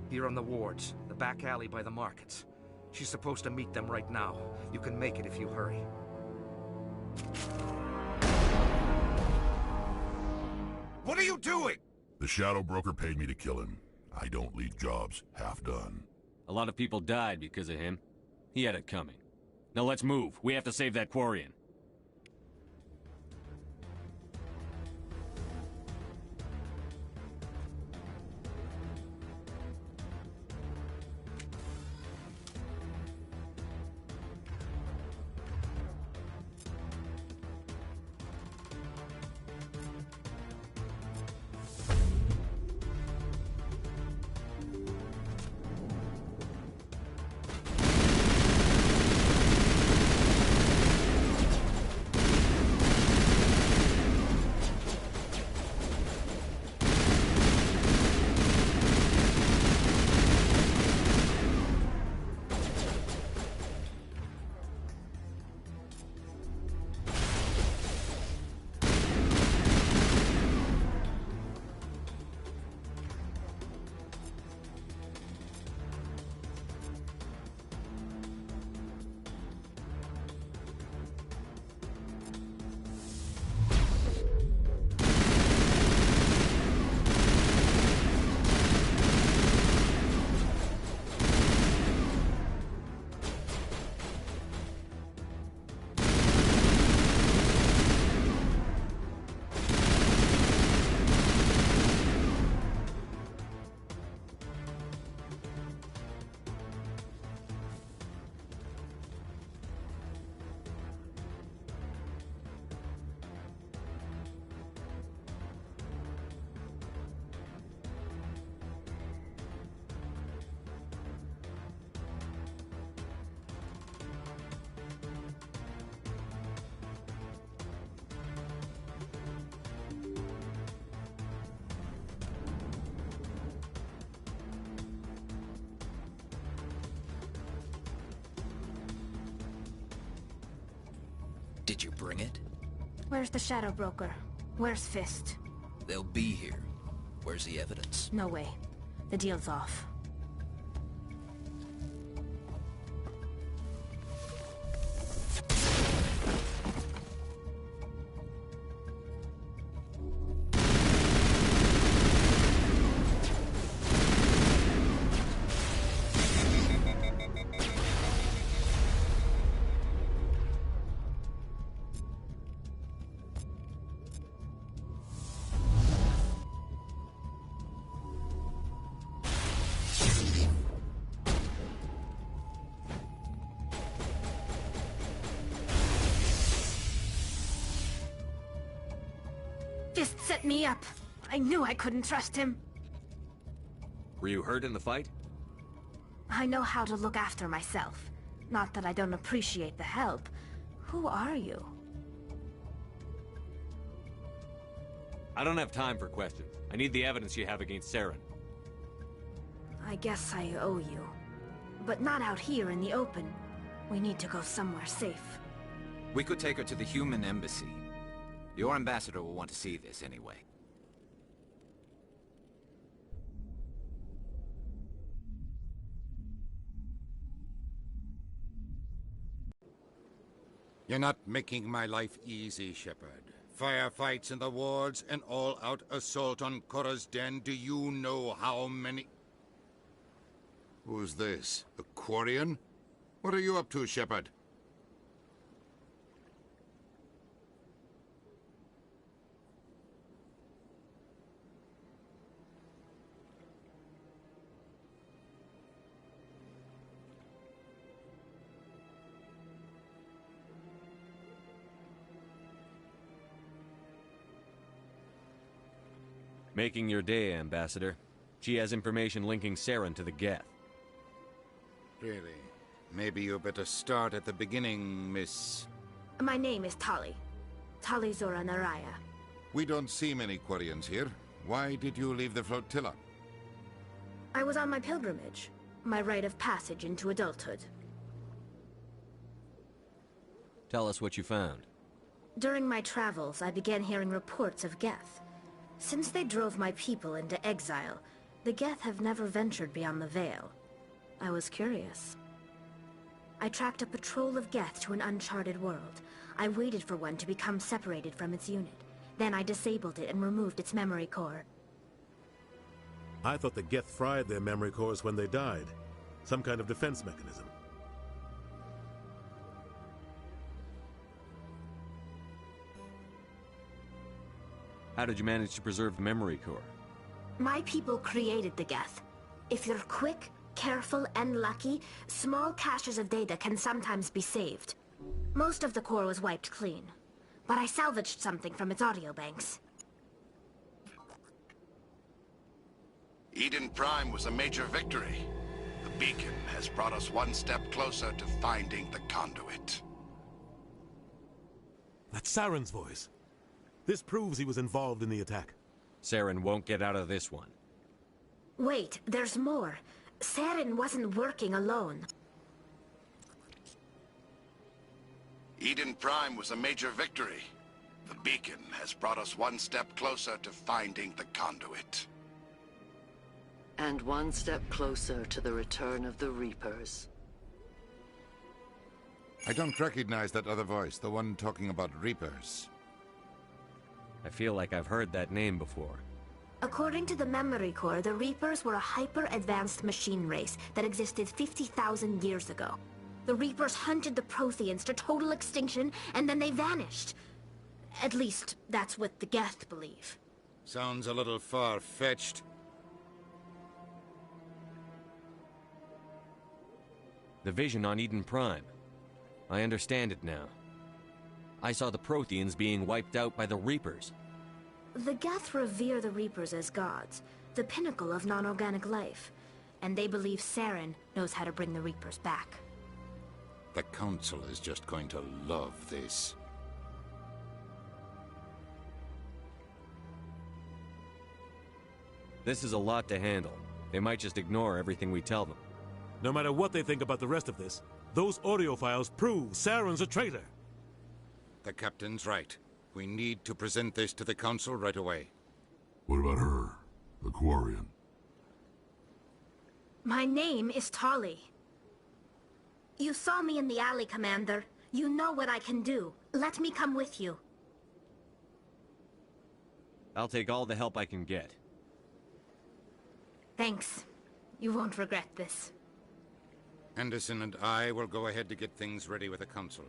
Here on the wards, the back alley by the markets. She's supposed to meet them right now. You can make it if you hurry. What are you doing? The Shadow Broker paid me to kill him. I don't leave jobs half done. A lot of people died because of him. He had it coming. Now let's move. We have to save that Quarian. Did you bring it? Where's the Shadow Broker? Where's Fist? They'll be here. Where's the evidence? No way. The deal's off. Fist set me up. I knew I couldn't trust him. Were you hurt in the fight? I know how to look after myself. Not that I don't appreciate the help. Who are you? I don't have time for questions. I need the evidence you have against Saren. I guess I owe you. But not out here in the open. We need to go somewhere safe. We could take her to the human embassy. Your ambassador will want to see this anyway. You're not making my life easy, Shepard. Firefights in the wards, an all-out assault on Korra's den. Do you know how many... Who's this? A Quarian? What are you up to, Shepard? Making your day, Ambassador. She has information linking Saren to the Geth. Really? Maybe you better start at the beginning, Miss... My name is Tali. Tali Zora Naraya. We don't see many Quarians here. Why did you leave the flotilla? I was on my pilgrimage. My rite of passage into adulthood. Tell us what you found. During my travels, I began hearing reports of Geth. Since they drove my people into exile, the Geth have never ventured beyond the Veil. I was curious. I tracked a patrol of Geth to an uncharted world. I waited for one to become separated from its unit. Then I disabled it and removed its memory core. I thought the Geth fried their memory cores when they died. Some kind of defense mechanism. How did you manage to preserve the memory core? My people created the Geth. If you're quick, careful, and lucky, small caches of data can sometimes be saved. Most of the core was wiped clean, but I salvaged something from its audio banks. Eden Prime was a major victory. The beacon has brought us one step closer to finding the conduit. That's Saren's voice. This proves he was involved in the attack. Saren won't get out of this one. Wait, there's more. Saren wasn't working alone. Eden Prime was a major victory. The beacon has brought us one step closer to finding the conduit. And one step closer to the return of the Reapers. I don't recognize that other voice, the one talking about Reapers. I feel like I've heard that name before. According to the memory core, the Reapers were a hyper-advanced machine race that existed 50,000 years ago. The Reapers hunted the Protheans to total extinction, and then they vanished. At least, that's what the Geth believe. Sounds a little far-fetched. The vision on Eden Prime. I understand it now. I saw the Protheans being wiped out by the Reapers. The Geth revere the Reapers as gods, the pinnacle of non-organic life. And they believe Saren knows how to bring the Reapers back. The Council is just going to love this. This is a lot to handle. They might just ignore everything we tell them. No matter what they think about the rest of this, those audio files prove Saren's a traitor. The Captain's right. We need to present this to the Council right away. What about her? The Quarian? My name is Tali. You saw me in the alley, Commander. You know what I can do. Let me come with you. I'll take all the help I can get. Thanks. You won't regret this. Anderson and I will go ahead to get things ready with the Council.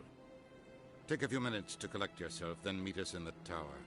Take a few minutes to collect yourself, then meet us in the tower.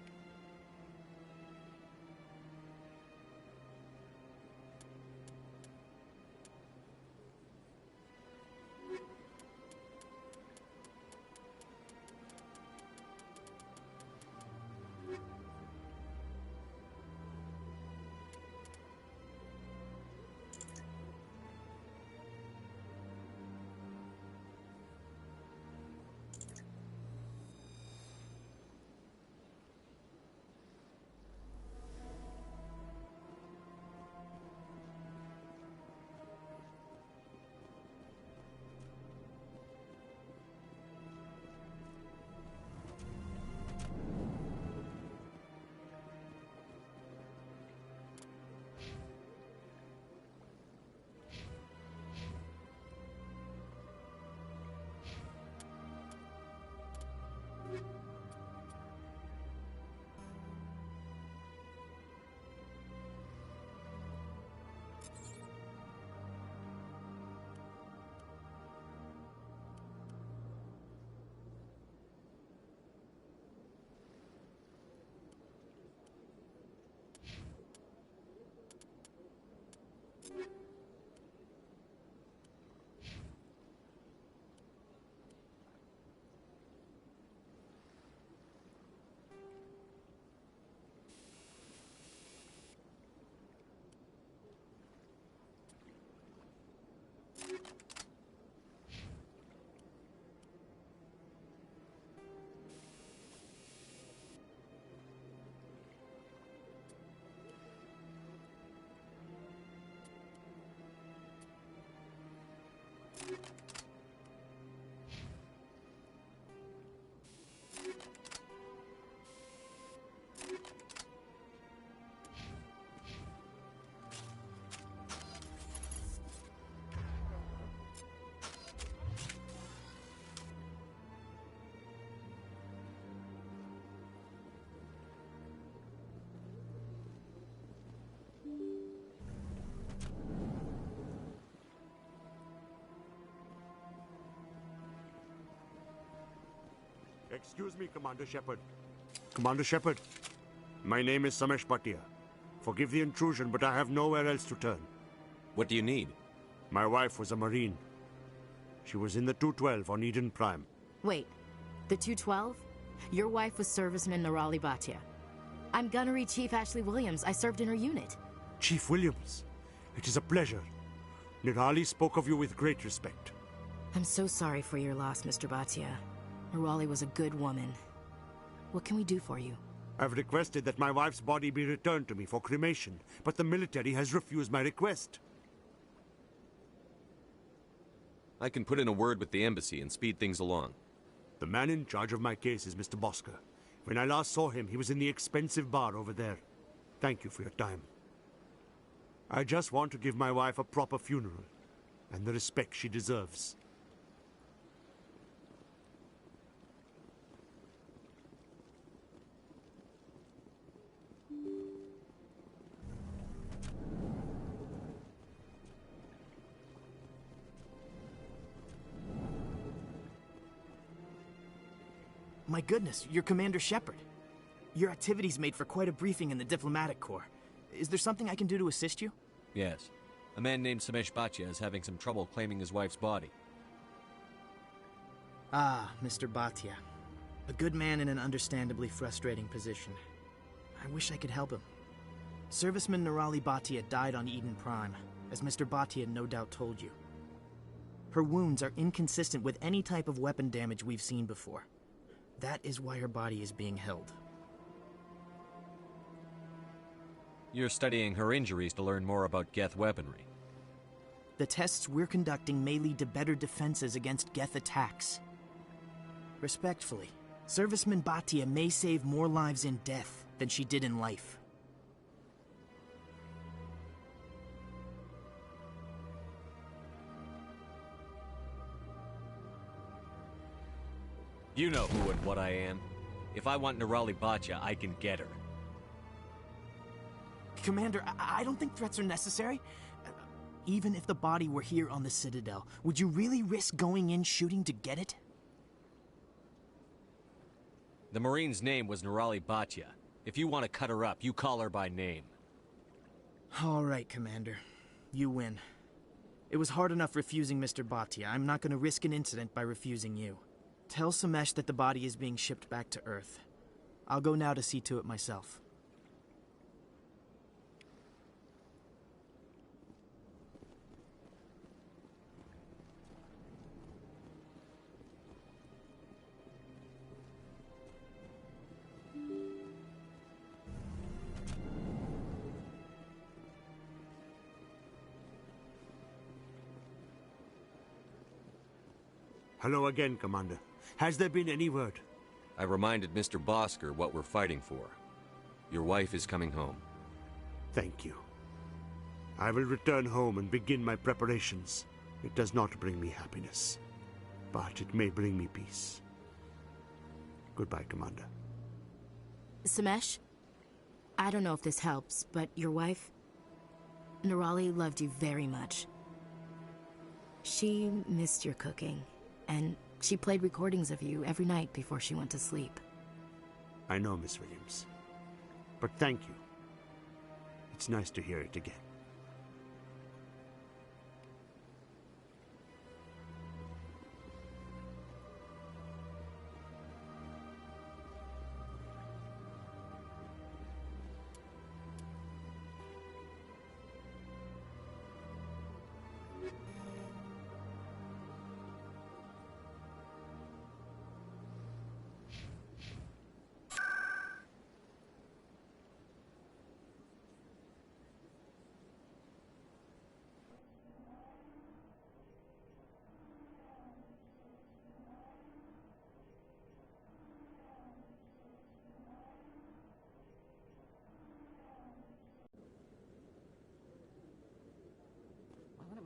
Excuse me, Commander Shepard. Commander Shepard, my name is Samesh Bhatia. Forgive the intrusion, but I have nowhere else to turn. What do you need? My wife was a Marine. She was in the 212 on Eden Prime. Wait, the 212? Your wife was serviceman Nirali Bhatia. I'm Gunnery Chief Ashley Williams. I served in her unit. Chief Williams, it is a pleasure. Nirali spoke of you with great respect. I'm so sorry for your loss, Mr. Bhatia. Nirali was a good woman. What can we do for you? I've requested that my wife's body be returned to me for cremation, but the military has refused my request. I can put in a word with the embassy and speed things along. The man in charge of my case is Mr. Bosker. When I last saw him, he was in the expensive bar over there. Thank you for your time. I just want to give my wife a proper funeral, and the respect she deserves. My goodness, you're Commander Shepard. Your activities made for quite a briefing in the Diplomatic Corps. Is there something I can do to assist you? Yes. A man named Samesh Bhatia is having some trouble claiming his wife's body. Ah, Mr. Bhatia. A good man in an understandably frustrating position. I wish I could help him. Serviceman Nirali Bhatia died on Eden Prime, as Mr. Bhatia no doubt told you. Her wounds are inconsistent with any type of weapon damage we've seen before. That is why her body is being held. You're studying her injuries to learn more about Geth weaponry. The tests we're conducting may lead to better defenses against Geth attacks. Respectfully, Serviceman Bhatia may save more lives in death than she did in life. You know who and what I am. If I want Nirali Bhatia, I can get her. Commander, I don't think threats are necessary. Even if the body were here on the Citadel, would you really risk going in shooting to get it? The Marine's name was Nirali Bhatia. If you want to cut her up, you call her by name. All right, Commander. You win. It was hard enough refusing Mr. Bhatia. I'm not going to risk an incident by refusing you. Tell Samesh that the body is being shipped back to Earth. I'll go now to see to it myself. Hello again, Commander. Has there been any word? I reminded Mr. Bosker what we're fighting for. Your wife is coming home. Thank you. I will return home and begin my preparations. It does not bring me happiness, but it may bring me peace. Goodbye, Commander. Samesh, I don't know if this helps, but your wife, Nirali, loved you very much. She missed your cooking, and she played recordings of you every night before she went to sleep. I know, Miss Williams. But thank you. It's nice to hear it again.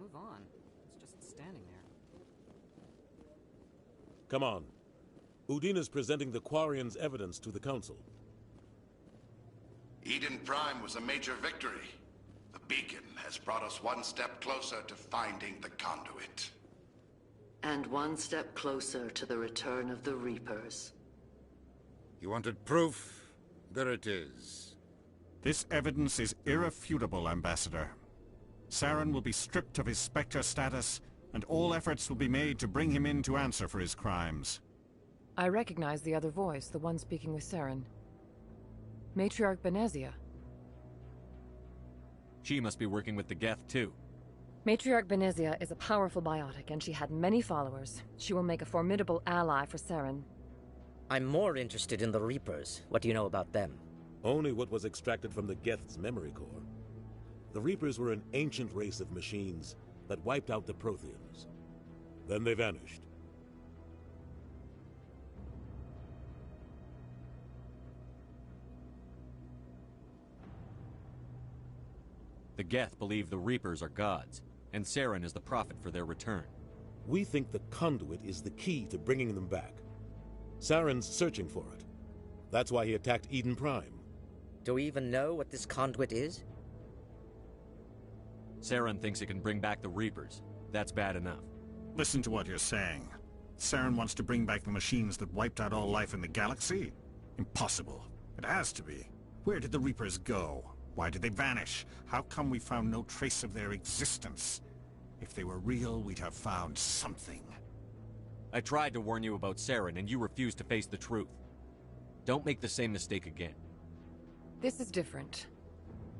Move on. It's just standing there. Come on. Udina's presenting the Quarian's evidence to the Council. Eden Prime was a major victory. The beacon has brought us one step closer to finding the conduit. And one step closer to the return of the Reapers. You wanted proof? There it is. This evidence is irrefutable, Ambassador. Saren will be stripped of his Spectre status, and all efforts will be made to bring him in to answer for his crimes. I recognize the other voice, the one speaking with Saren. Matriarch Benezia. She must be working with the Geth, too. Matriarch Benezia is a powerful biotic, and she had many followers. She will make a formidable ally for Saren. I'm more interested in the Reapers. What do you know about them? Only what was extracted from the Geth's memory core. The Reapers were an ancient race of machines that wiped out the Protheans. Then they vanished. The Geth believe the Reapers are gods, and Saren is the prophet for their return. We think the conduit is the key to bringing them back. Saren's searching for it. That's why he attacked Eden Prime. Do we even know what this conduit is? Saren thinks it can bring back the Reapers. That's bad enough. Listen to what you're saying. Saren wants to bring back the machines that wiped out all life in the galaxy? Impossible. It has to be. Where did the Reapers go? Why did they vanish? How come we found no trace of their existence? If they were real, we'd have found something. I tried to warn you about Saren, and you refused to face the truth. Don't make the same mistake again. This is different.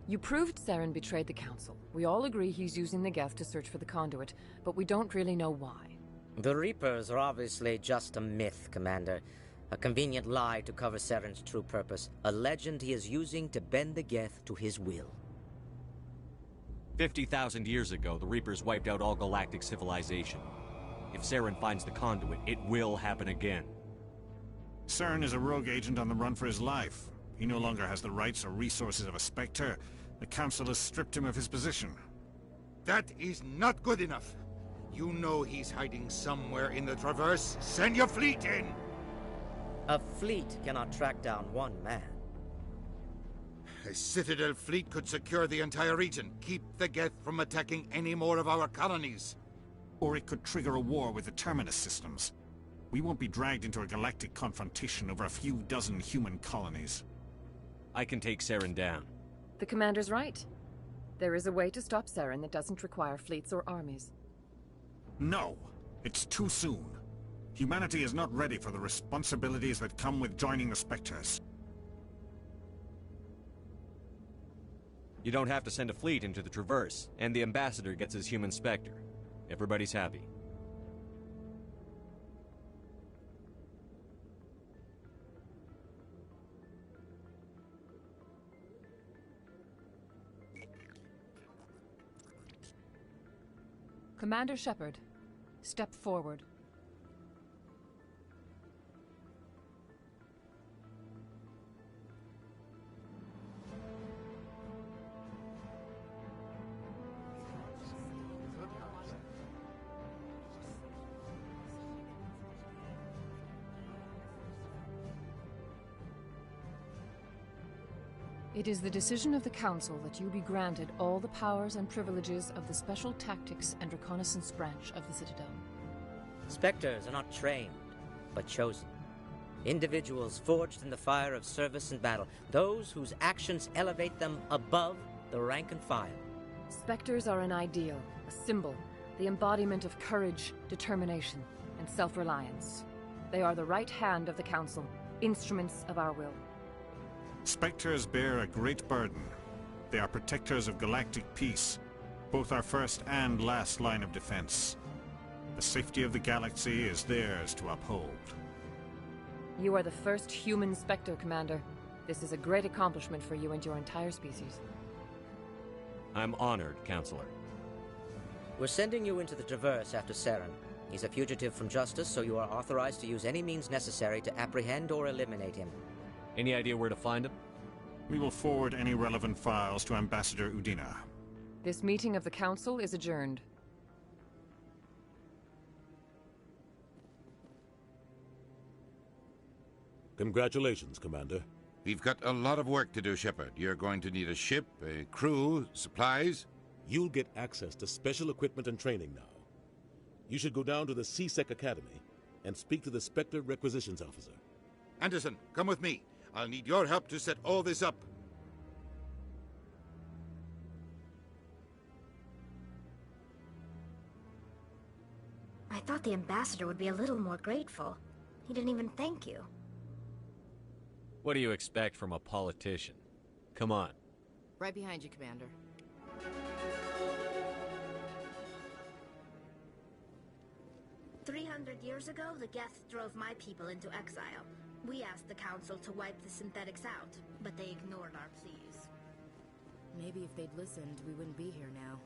You proved Saren betrayed the Council. We all agree he's using the Geth to search for the conduit, but we don't really know why. The Reapers are obviously just a myth, Commander. A convenient lie to cover Saren's true purpose. A legend he is using to bend the Geth to his will. 50,000 years ago, the Reapers wiped out all galactic civilization. If Saren finds the conduit, it will happen again. Saren is a rogue agent on the run for his life. He no longer has the rights or resources of a Spectre. The Council has stripped him of his position. That is not good enough. You know he's hiding somewhere in the Traverse. Send your fleet in! A fleet cannot track down one man. A Citadel fleet could secure the entire region, keep the Geth from attacking any more of our colonies. Or it could trigger a war with the Terminus systems. We won't be dragged into a galactic confrontation over a few dozen human colonies. I can take Saren down. The Commander's right. There is a way to stop Saren that doesn't require fleets or armies. No! It's too soon. Humanity is not ready for the responsibilities that come with joining the Spectres. You don't have to send a fleet into the Traverse, and the Ambassador gets his human Spectre. Everybody's happy. Commander Shepard, step forward. It is the decision of the Council that you be granted all the powers and privileges of the Special Tactics and Reconnaissance Branch of the Citadel. Spectres are not trained, but chosen. Individuals forged in the fire of service and battle, those whose actions elevate them above the rank and file. Spectres are an ideal, a symbol, the embodiment of courage, determination, and self-reliance. They are the right hand of the Council, instruments of our will. Spectres bear a great burden. They are protectors of galactic peace, both our first and last line of defense. The safety of the galaxy is theirs to uphold. You are the first human Spectre, Commander. This is a great accomplishment for you and your entire species. I'm honored, Counselor. We're sending you into the Traverse after Saren. He's a fugitive from justice, so you are authorized to use any means necessary to apprehend or eliminate him. Any idea where to find him? We will forward any relevant files to Ambassador Udina. This meeting of the Council is adjourned. Congratulations, Commander. We've got a lot of work to do, Shepard. You're going to need a ship, a crew, supplies. You'll get access to special equipment and training now. You should go down to the CSEC Academy and speak to the Spectre Requisitions Officer. Anderson, come with me. I'll need your help to set all this up. I thought the ambassador would be a little more grateful. He didn't even thank you. What do you expect from a politician? Come on. Right behind you, Commander. 300 years ago, the Geth drove my people into exile. We asked the Council to wipe the synthetics out, but they ignored our pleas. Maybe if they'd listened, we wouldn't be here now.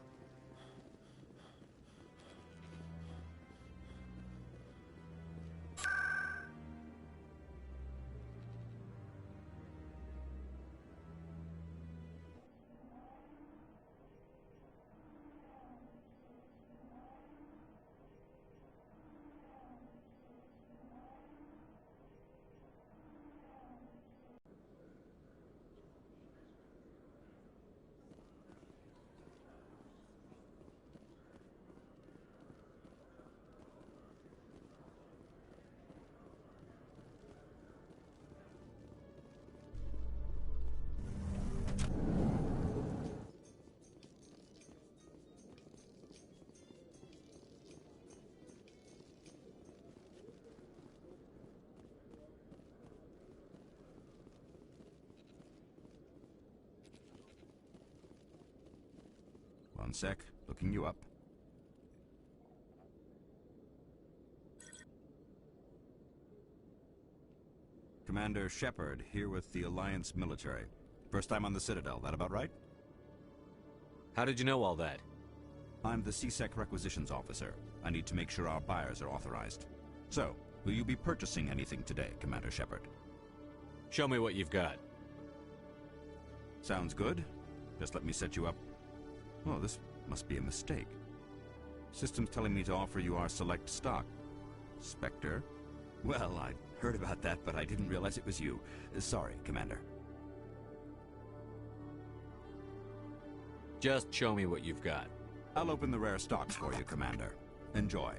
One sec, looking you up. Commander Shepard, here with the Alliance military. First time on the Citadel, that about right? How did you know all that? I'm the CSEC requisitions officer. I need to make sure our buyers are authorized. So, will you be purchasing anything today, Commander Shepard? Show me what you've got. Sounds good. Just let me set you up. Oh, this must be a mistake. System's telling me to offer you our select stock. Spectre? Well, I heard about that, but I didn't realize it was you. Sorry, Commander. Just show me what you've got. I'll open the rare stocks for you, Commander. Enjoy.